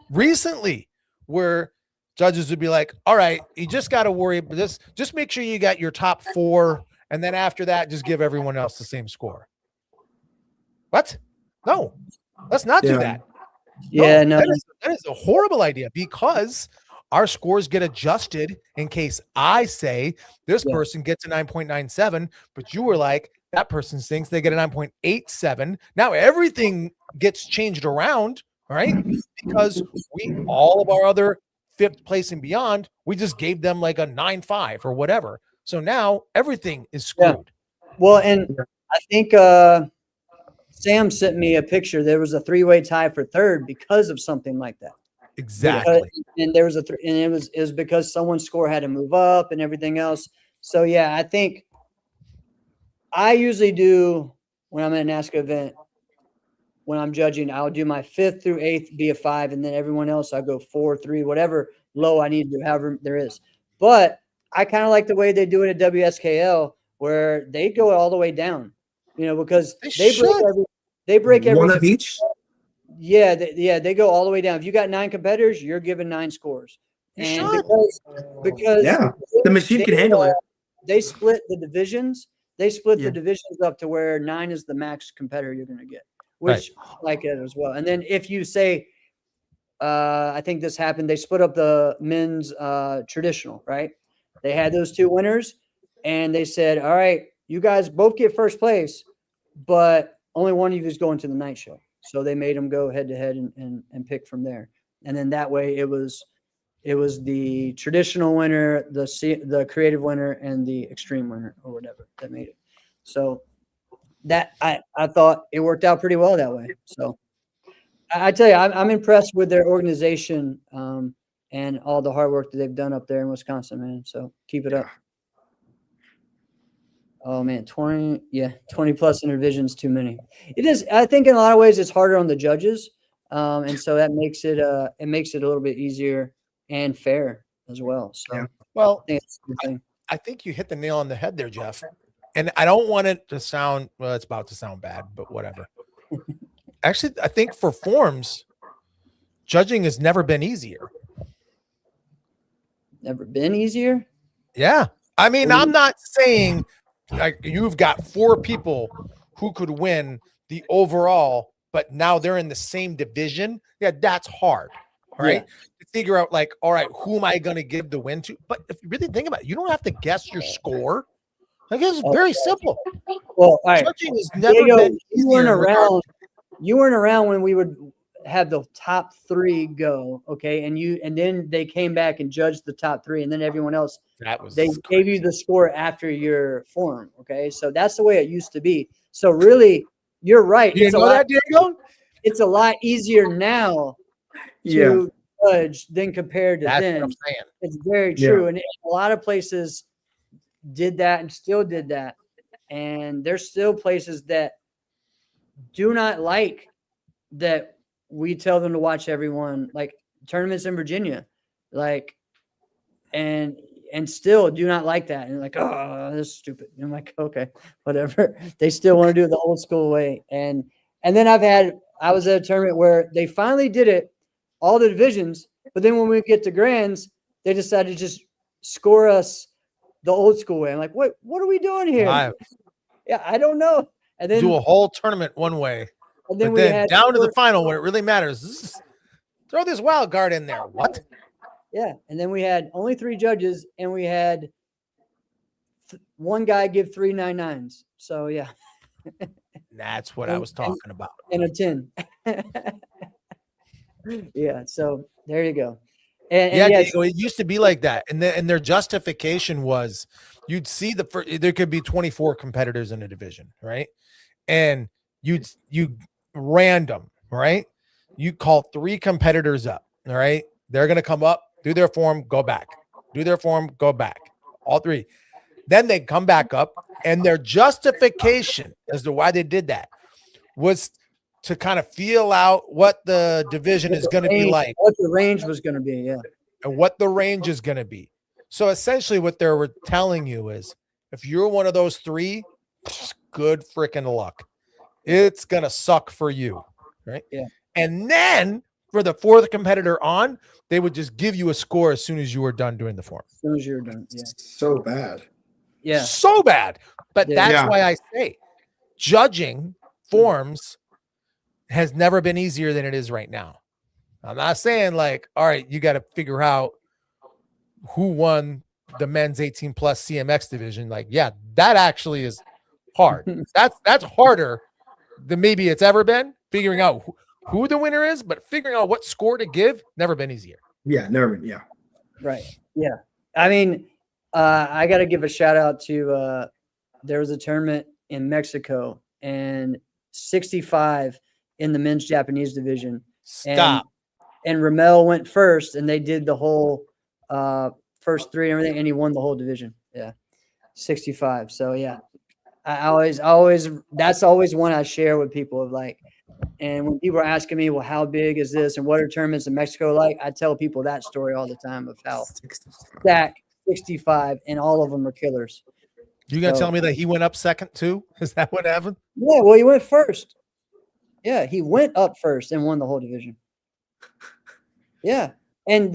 recently where judges would be like, all right, you just got to worry about this. Just make sure you got your top 4. And then after that, just give everyone else the same score. What? No, let's not do that. Yeah, no. That is a horrible idea because our scores get adjusted in case I say this person gets a 9.97, but you were like, that person thinks they get a 9.87. Now everything gets changed around, right? Because all of our other 5th place and beyond, we just gave them like a 9.5 or whatever. So now everything is screwed. Yeah. Well, and I think Sam sent me a picture. There was a 3-way tie for 3rd because of something like that. Exactly. And there was and it was because someone's score had to move up and everything else. So yeah, I think I usually do when I'm at a NASCAR event, when I'm judging, I'll do my 5th through 8th be a 5, and then everyone else I'll go 4, 3, whatever low I need to do, however there is. But I kind of like the way they do it at WSKL, where they go all the way down, because they break every one of each. Yeah, they go all the way down. If you got 9 competitors, you're given 9 scores. And because the machine can handle it. They split the divisions. They split the divisions up to where 9 is the max competitor you're going to get, which I like it as well. And then if you say, I think this happened, they split up the men's traditional, right? They had those 2 winners, and they said, all right, you guys both get first place, but only one of you is going to the night show. So they made them go head to head and pick from there. And then that way it was the traditional winner, the creative winner, and the extreme winner or whatever that made it. So that I thought it worked out pretty well that way. So I tell you, I'm impressed with their organization and all the hard work that they've done up there in Wisconsin, man. So keep it up. Oh man, 20 plus interdivisions, too many. It is. I think in a lot of ways it's harder on the judges, and so that makes it a little bit easier and fair as well. So well, I think you hit the nail on the head there, Jeff. And I don't want it to sound it's about to sound bad, but whatever. Actually, I think for forms, judging has never been easier. Never been easier? Yeah. I mean, I'm not saying like you've got 4 people who could win the overall, but now they're in the same division. Yeah, that's hard. All right. To figure out like, all right, who am I going to give the win to? But if you really think about it, you don't have to guess your score. Like it's very simple. Well, all right. Judging has never been you weren't around when we would have the top 3 go, okay, and then they came back and judged the top 3, and then everyone else gave you the score after your form, okay. So that's the way it used to be. So really, you're right. You know that, Diego? It's a lot easier now to judge than compared to then. What I'm saying. It's very true, and a lot of places did that and still did that, and there's still places that do not like that we tell them to watch everyone, like tournaments in Virginia, like, and still do not like that. And like, oh, this is stupid. And I'm like, okay, whatever. They still want to do it the old school way. And then I was at a tournament where they finally did it, all the divisions, but then when we get to grands, they decided to just score us the old school way. I'm like, what are we doing here? Yeah, I don't know. And then do a whole tournament one way. And then we had down to the final when it really matters. Throw this wild card in there. What? Yeah. And then we had only 3 judges, and we had one guy give 3 9-9s. So yeah. That's what I was talking about. And a 10. Yeah. So there you go. And so it used to be like that. And their justification was you'd see there could be 24 competitors in a division, right? And you random, right? You call 3 competitors up, all right? They're going to come up, do their form, go back. Do their form, go back. All 3. Then they come back up, and their justification as to why they did that was to kind of feel out what the division is going to be like. What the range was going to be, yeah. And what the range is going to be. So essentially what they were telling you is if you're one of those 3, good freaking luck. It's going to suck for you, right? Yeah. And then for the 4th competitor on, they would just give you a score as soon as you were done doing the form. As soon as you're done, yeah. So bad. Yeah. So bad. But that's why I say judging forms has never been easier than it is right now. I'm not saying like, all right, you got to figure out who won the men's 18 plus CMX division. Like, yeah, that actually is hard. That's harder than maybe it's ever been. Figuring out who the winner is, but figuring out what score to give, never been easier. Yeah, never been. Yeah. Right. Yeah. I mean, I got to give a shout out to there was a tournament in Mexico and 65 in the men's Japanese division. Stop. And Ramel went first, and they did the whole first three and everything, and he won the whole division. Yeah, 65. So yeah, I always that's always one I share with people of like, and when people are asking me, well, how big is this, and what are tournaments in Mexico like? I tell people that story all the time of how stacked 65, and all of them are killers. You gonna tell me that he went up second too? Is that what happened? Yeah, well, he went first. Yeah, he went up first and won the whole division. Yeah, and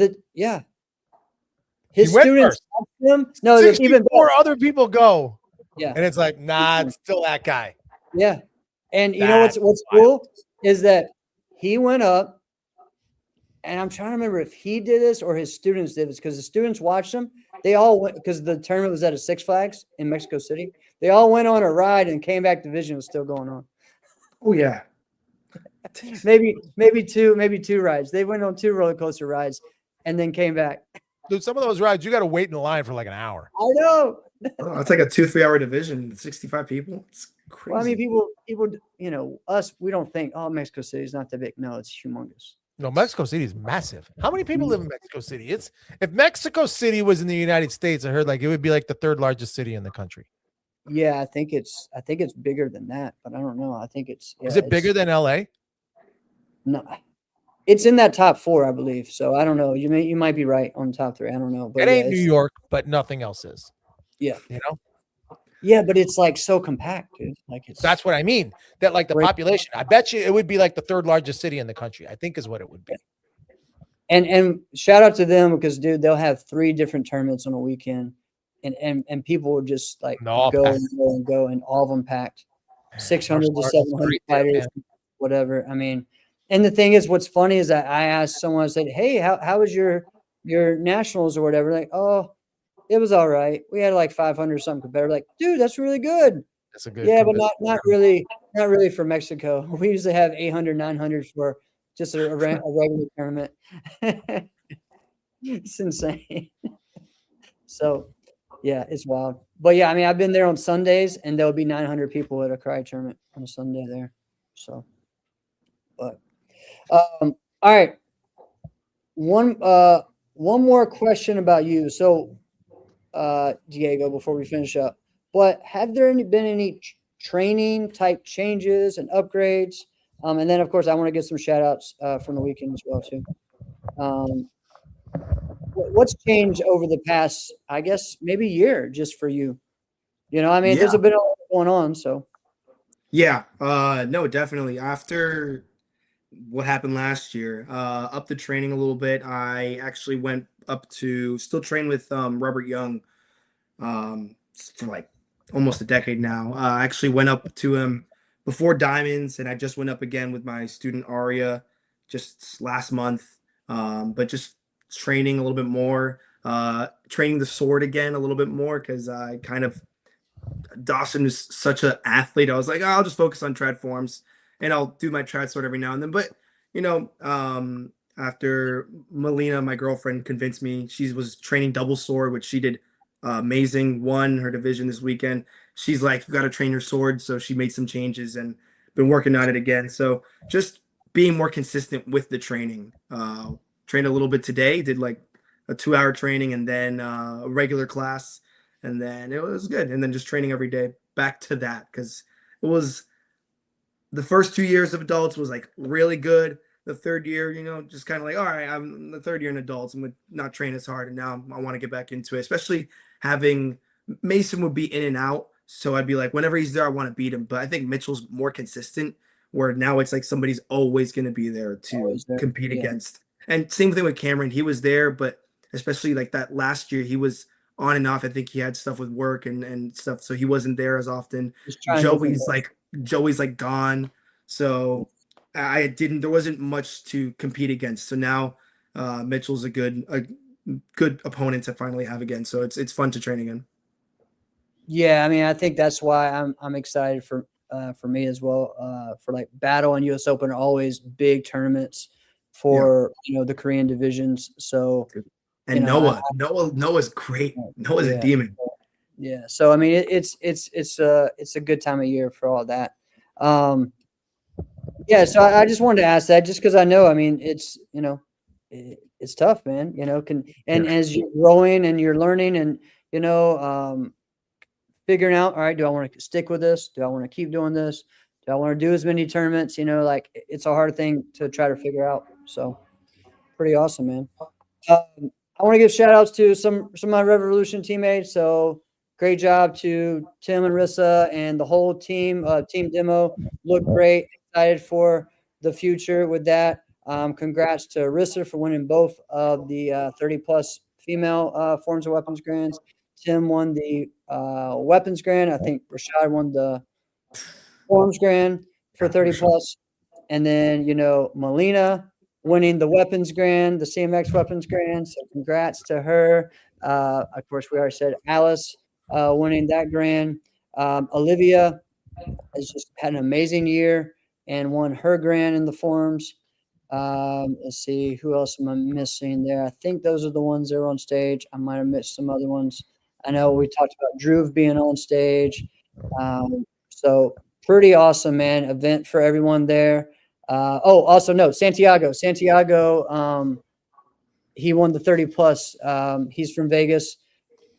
his students him. No, there's even more other people go. Yeah, and it's like, nah, it's still that guy. Yeah, and you know what's cool is that he went up, and I'm trying to remember if he did this or his students did this because the students watched him. They all went because the tournament was at a Six Flags in Mexico City. They all went on a ride and came back. Division was still going on. Oh yeah. maybe two rides. They went on 2 roller coaster rides and then came back. Dude, some of those rides you got to wait in line for like an hour. I know. Oh, it's like a 2-3 hour division, 65 people. It's crazy. Well, I mean, people, you know, us, we don't think, oh, Mexico City is not that big. No, it's humongous. No, Mexico City is massive. How many people live in Mexico City? If Mexico City was in the United States, I heard like it would be like the 3rd largest city in the country. Yeah, I think it's bigger than that, but I don't know. I think it's is it bigger than LA? No, it's in that top 4, I believe. So I don't know. You might be right on the top 3. I don't know. But it ain't New York, but nothing else is. Yeah, you know. Yeah, but it's like so compact, dude. Like that's what I mean. That like the population. I bet you it would be like the 3rd largest city in the country. I think is what it would be. And shout out to them because dude, they'll have 3 different tournaments on a weekend, and people would just like go and go, and all of them packed, 600 to 700 fighters, whatever. I mean, and the thing is, what's funny is that I asked someone, I said, "Hey, how was your nationals or whatever?" Like, "Oh, it was all right. We had like 500 something competitor." Like, dude, that's really good. That's a good. Yeah, but not really for Mexico. We usually have 800, 900 for just a regular tournament. It's insane. So, yeah, it's wild. But yeah, I mean, I've been there on Sundays, and there'll be 900 people at a karate tournament on a Sunday there. So, but all right. One more question about you. So, Diego, before we finish up, but have there been any training type changes and upgrades? And then of course I want to get some shout outs from the weekend as well too. What's changed over the past, I guess, maybe year just for you? You know, I mean, there's a bit of going on. So yeah, no, definitely. After what happened last year, up the training a little bit. I actually went up to still train with Robert Young for like almost a decade now. I actually went up to him before Diamonds, and I just went up again with my student Aria just last month. But just training a little bit more, training the sword again a little bit more because I kind of Dawson is such an athlete. I was like, oh, I'll just focus on trad forms and I'll do my trad sword every now and then. But you know, after Melina, my girlfriend, convinced me, she was training double sword, which she did amazing, won her division this weekend. She's like, you got to train your sword. So she made some changes and been working on it again. So just being more consistent with the training. Trained a little bit today, did like a 2-hour training and then a regular class. And then it was good. And then just training every day back to that. Cause it was the first 2 years of adults was like really good. The 3rd year, you know, just kind of like, all right, I'm the 3rd year in adults and would not train as hard. And now I want to get back into it, especially having Mason would be in and out. So I'd be like, whenever he's there, I want to beat him. But I think Mitchell's more consistent where now it's like somebody's always going to be there to compete against. And same thing with Cameron. He was there, but especially like that last year, he was on and off. I think he had stuff with work and stuff. So he wasn't there as often. Joey's like gone. So there wasn't much to compete against. So now Mitchell's a good opponent to finally have again. So it's fun to train again. Yeah, I mean, I think that's why I'm excited for me as well. For like Battle and US Open are always big tournaments for the Korean divisions. So and Noah's great. Noah's a demon. Yeah. So I mean, it's a good time of year for all that. Yeah. So I just wanted to ask that just because I know. I mean, it's it's tough, man. As you're growing and you're learning and figuring out, all right, do I want to stick with this? Do I want to keep doing this? Do I want to do as many tournaments? Like it's a hard thing to try to figure out. So pretty awesome, man. I want to give shout outs to some of my Revolution teammates. So great job to Tim and Rissa and the whole team. Team Demo looked great. Excited for the future with that. Congrats to Rissa for winning both of the 30 plus female forms of weapons grands. Tim won the weapons grand. I think Rashad won the forms grand for 30 plus. And then, Melina winning the weapons grand, the CMX weapons grand. So congrats to her. Of course, we already said Alice winning that grand. Olivia has just had an amazing year and won her grand in the forms. Let's see, who else am I missing there? I think those are the ones that are on stage. I might have missed some other ones. I know we talked about Drew being on stage. So pretty awesome, man. Event for everyone there. Also no, Santiago. He won the 30 plus. He's from Vegas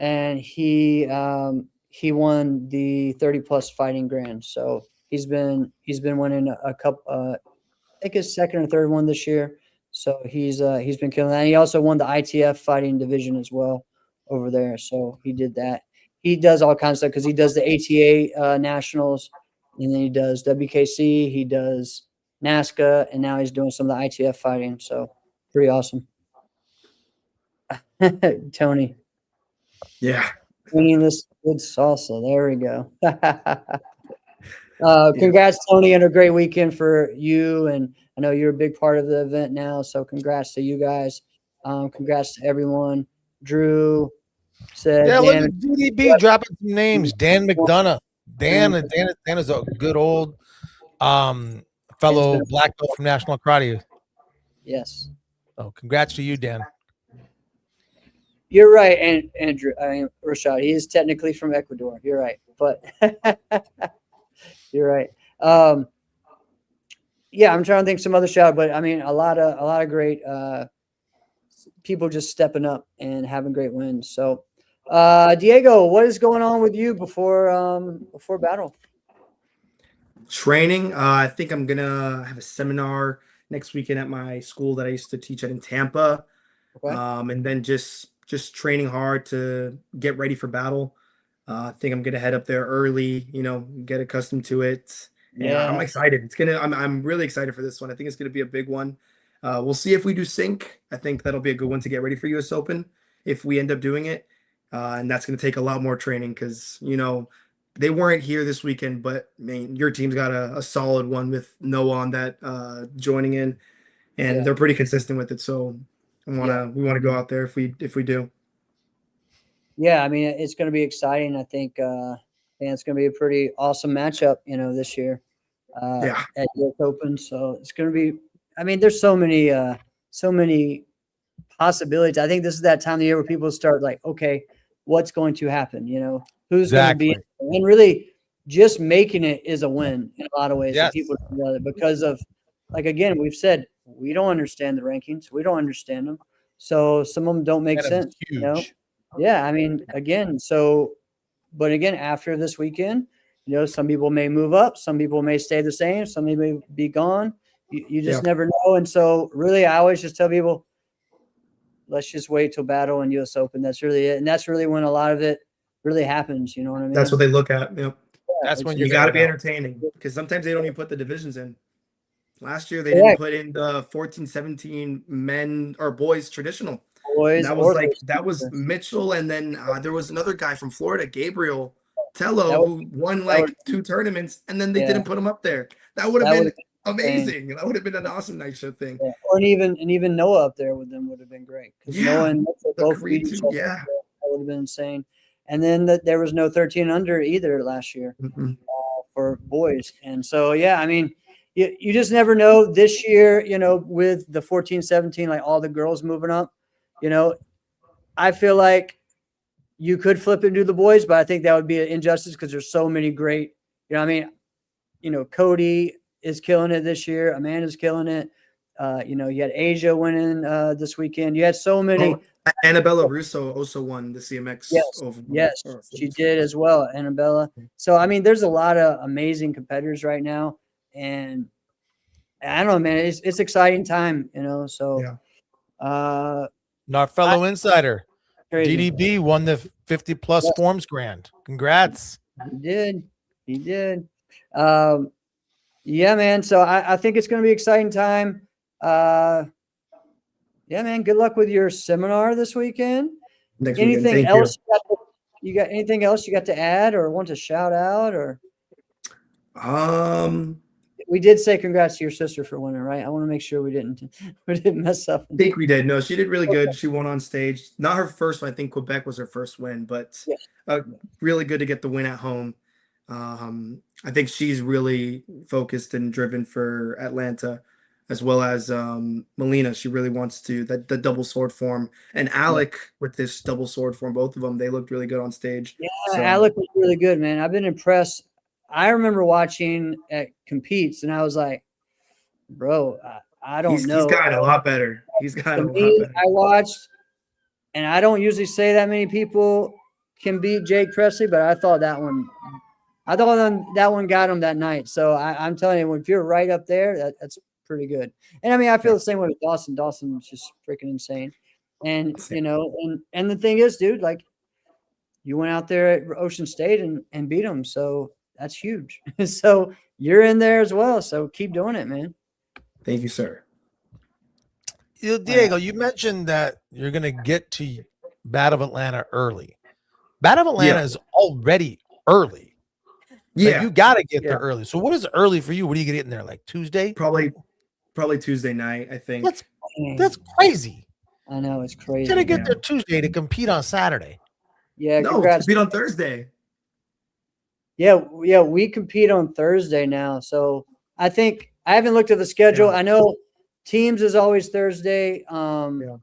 and he won the 30 plus fighting grand. So he's been winning a couple, I think his second or third one this year. So he's been killing that. And he also won the ITF fighting division as well over there. So he did that. He does all kinds of stuff because he does the ATA nationals, and then he does WKC, he does NASCA, and now he's doing some of the ITF fighting. So pretty awesome. Tony. Yeah. Winning this good salsa. There we go. Congrats, Tony, and a great weekend for you. And I know you're a big part of the event now. So congrats to you guys. Congrats to everyone. Drew said, yeah, look at DDB dropping some names. Dan McDonough. Dan is a good old fellow black belt from National Karate. Yes. Oh, congrats to you, Dan. You're right, and Andrew. I mean, Rashad. He is technically from Ecuador. You're right, but you're right. Yeah, I'm trying to think some other shout, but I mean, a lot of great people just stepping up and having great wins. So, Diego, what is going on with you before battle? Training. I think I'm gonna have a seminar next weekend at my school that I used to teach at in Tampa. Okay. And then just training hard to get ready for battle. I think I'm gonna head up there early, get accustomed to it. Yeah, I'm excited. I'm really excited for this one. I think it's gonna be a big one. We'll see if we do sync. I think that'll be a good one to get ready for US Open if we end up doing it. And that's gonna take a lot more training because they weren't here this weekend, but I mean, your team's got a solid one with Noah on that joining in, and they're pretty consistent with it. So we want to go out there if we do. Yeah, I mean, it's going to be exciting. I think it's going to be a pretty awesome matchup, this year at US Open. So it's going to be. I mean, there's so many possibilities. I think this is that time of the year where people start like, okay, what's going to happen? Who's going to be, and really just making it is a win in a lot of ways. Yes. People because of, like, again, we've said we don't understand the rankings, we don't understand them, so some of them don't make sense. Yeah, I mean, but again, after this weekend, some people may move up, some people may stay the same, some may be gone. You just never know. And so really, I always just tell people, let's just wait till battle and US Open. That's really it. And that's really when a lot of it really happens. You know what I mean? That's what they look at. Yep. That's when you got to be entertaining because sometimes they don't even put the divisions in. Last year, they didn't put in the 14-17 men or boys traditional. That was Mitchell. And then there was another guy from Florida, Gabriel Tello, who won 2 tournaments, and then they didn't put him up there. That would have been Amazing. That would have been an awesome night show thing. Yeah. Or even Noah up there with them would have been great. Because Noah and Mitchell both beat each other. Yeah. That would have been insane. And then there was no 13 under either last year for boys. And so, yeah, I mean, you just never know this year, with the 14, 17, like all the girls moving up, I feel like you could flip it and do the boys, but I think that would be an injustice because there's so many great, Cody is killing it this year. Amanda's killing it. You had Asia winning this weekend. You had so many. Oh, Annabella Russo also won the CMX. Yes, she did as well, Annabella. So, I mean, there's a lot of amazing competitors right now. And I don't know, man, it's exciting time, so. Yeah. Our fellow insider, crazy. DDB won the 50+ Forms Grand. Congrats. He did. Yeah, man. So I think it's going to be an exciting time. Yeah, man. Good luck with your seminar this weekend. Anything else? You got anything else you got to add or want to shout out or? We did say congrats to your sister for winning, right? I want to make sure we didn't mess up. I think we did. No, she did really good. She won on stage. Not her first one. I think Quebec was her first win, but really good to get the win at home. I think she's really focused and driven for Atlanta, as well as Melina. She really wants to the double sword form, and Alec with this double sword form. Both of them, they looked really good on stage. Yeah, so. Alec was really good, man. I've been impressed. I remember watching at Competes, and I was like, bro, I don't know. He's gotten a lot better. He's gotten a lot better. I watched, and I don't usually say that many people can beat Jake Presley, but I thought that one got him that night. So I'm telling you, if you're right up there, that's pretty good. And I mean, I feel the same way with Dawson. Dawson's just freaking insane. And, and the thing is, dude, like you went out there at Ocean State and beat him. So that's huge. So you're in there as well. So keep doing it, man. Thank you, sir. Diego, you mentioned that you're going to get to Battle of Atlanta early. Battle of Atlanta is already early. Yeah. Like you got to get there early. So what is early for you? What are you going to get in there? Like Tuesday? Probably Tuesday night, I think. That's crazy. I know, it's crazy. You got to get there Tuesday to compete on Saturday. Yeah, no, compete on Thursday. Yeah, we compete on Thursday now. So I think I haven't looked at the schedule. I know teams is always Thursday. And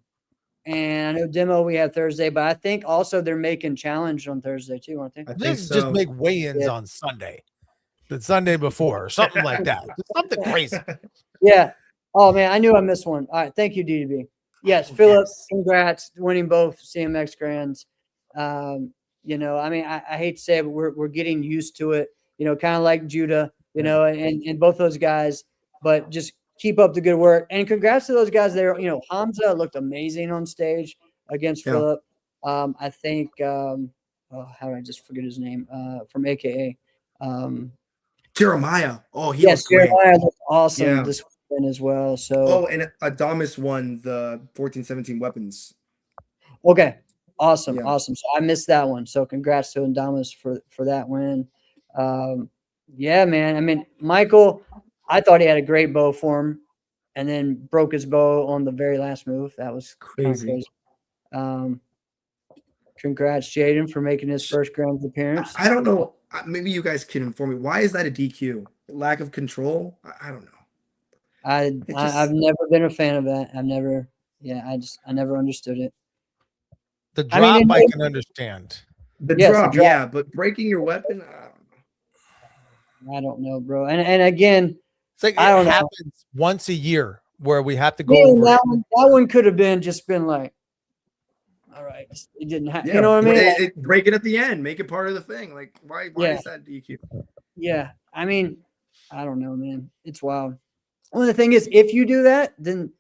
I know demo we have Thursday, but I think also they're making challenge on Thursday too, aren't they? Just make weigh-ins on Sunday, the Sunday before, or something like that. Something crazy. Yeah. Oh man, I knew I missed one. All right, thank you, DDB. Yes, Philip, congrats, winning both CMX Grands. I mean, I hate to say it, but we're getting used to it. Kind of like Judah, and both those guys. But just keep up the good work, and congrats to those guys there. Hamza looked amazing on stage against Philip. I think how did I just forget his name? From AKA Jeremiah. Oh, he was great. Jeremiah looked awesome this weekend as well. So and Adamas won the 14-17 weapons. Okay. Awesome. So I missed that one. So congrats to Adamas for that win. Yeah, man. I mean, Michael, I thought he had a great bow form and then broke his bow on the very last move. That was crazy. Congrats, Jaden, for making his first Grand appearance. I don't know. Maybe you guys can inform me. Why is that a DQ? Lack of control? I don't know. I've never been a fan of that. I never understood it. The drop I can understand. The drop, but breaking your weapon, I don't know, bro. And again, it's like I don't know. Happens once a year where we have to go over that one could have been just been like, all right, it didn't happen. You know what I mean? Break it at the end, make it part of the thing. Like, why is that DQ? Yeah, I mean, I don't know, man. It's wild. Well, the thing is, if you do that, then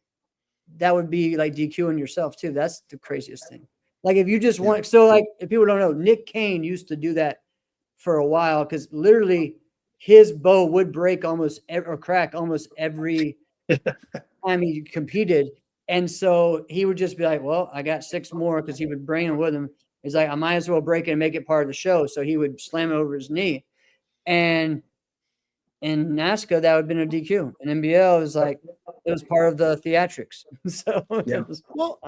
that would be like DQing yourself too. That's the craziest thing. Like if you just want, so like if people don't know, Nick Kane used to do that for a while because literally his bow would break or crack almost every time he competed. And so he would just be like, well, I got 6 more because he would bring them with him. He's like, I might as well break it and make it part of the show. So he would slam it over his knee. And in NASCA, that would have been a DQ. And NBL is like, it was part of the theatrics. So Yeah. Well,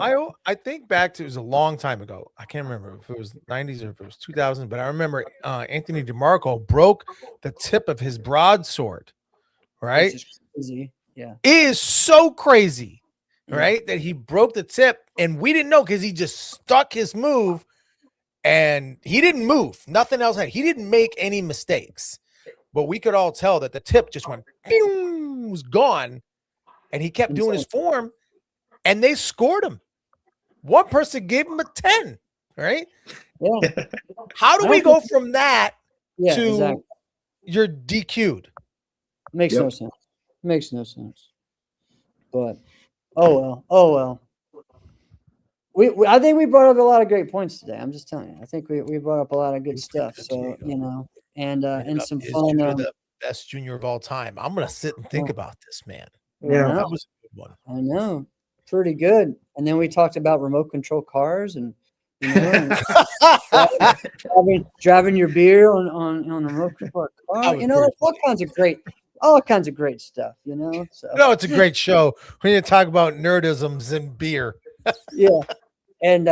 I think back to, it was a long time ago. I can't remember if it was 90s or if it was 2000, but I remember Anthony DeMarco broke the tip of his broadsword, right? It's just crazy. Yeah. It is so crazy, Yeah. right? That he broke the tip and we didn't know because he just stuck his move and he didn't move. Nothing else. He didn't make any mistakes, but we could all tell that the tip just went, bing, was gone. And he kept doing his form and they scored him. One person gave him a 10, right? Yeah. How do we go from that to exactly. you're DQ'd? Makes no sense. Makes no sense. But oh well. I think we brought up a lot of great points today. I'm just telling you. I think we brought up a lot of good stuff. So and some fun. The best junior of all time. I'm gonna sit and think about this, man. Yeah, that was a good one. I know, pretty good. And then we talked about remote control cars and driving your beer on a remote control car. All kinds of great stuff. So no, it's a great show when you talk about nerdisms and beer. Yeah, and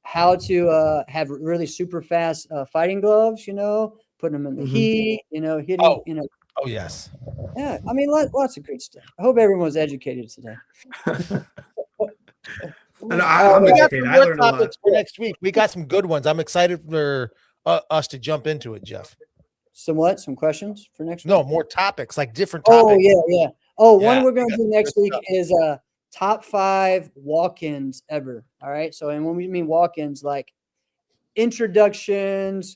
how to have really super fast fighting gloves. Putting them in the heat. Hitting. Oh yes. Yeah, I mean, lots of great stuff. I hope everyone's educated today. I'm we got educated. some I more learned a lot. topics for next week. We got some good ones. I'm excited for us to jump into it, Jeff. Some questions for next week? No, more topics, like different topics. Oh yeah. One we're we going to got do next good week stuff. is top 5 walk-ins ever. All right. So, and when we mean walk-ins, like introductions,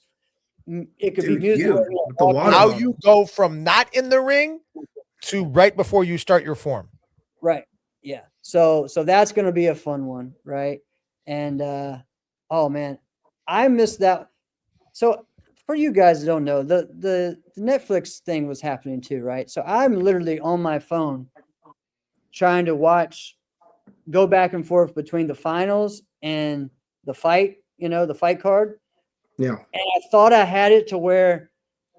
it could be music. with the water How bottle. you go from not in the ring to right before you start your form. Right. Yeah. So that's going to be a fun one. Right. And, oh man, I missed that. So for you guys that don't know, the Netflix thing was happening too, right? So I'm literally on my phone trying to go back and forth between the finals and the fight, the fight card. Yeah. And I thought I had it to where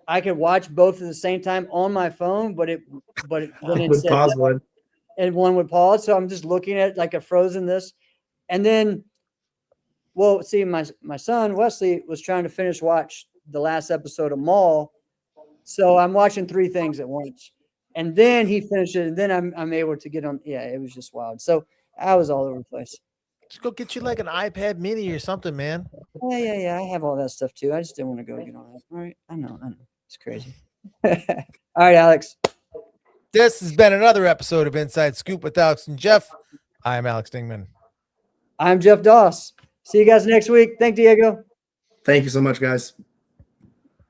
I could watch both at the same time on my phone, but then it With said pause one. and one would pause. So I'm just looking at like a frozen this. And then, well, see, my son Wesley was trying to watch the last episode of Mall. So I'm watching 3 things at once. And then he finished it, and then I'm able to get on. Yeah, it was just wild. So I was all over the place. Just go get you like an iPad mini or something, man. Yeah. I have all that stuff too. I just didn't want to go get on it. All right. I know. It's crazy. All right, Alex. This has been another episode of Inside Scoop with Alex and Jeff. I'm Alex Dingman. I'm Jeff Doss. See you guys next week. Thank Diego. Thank you so much, guys.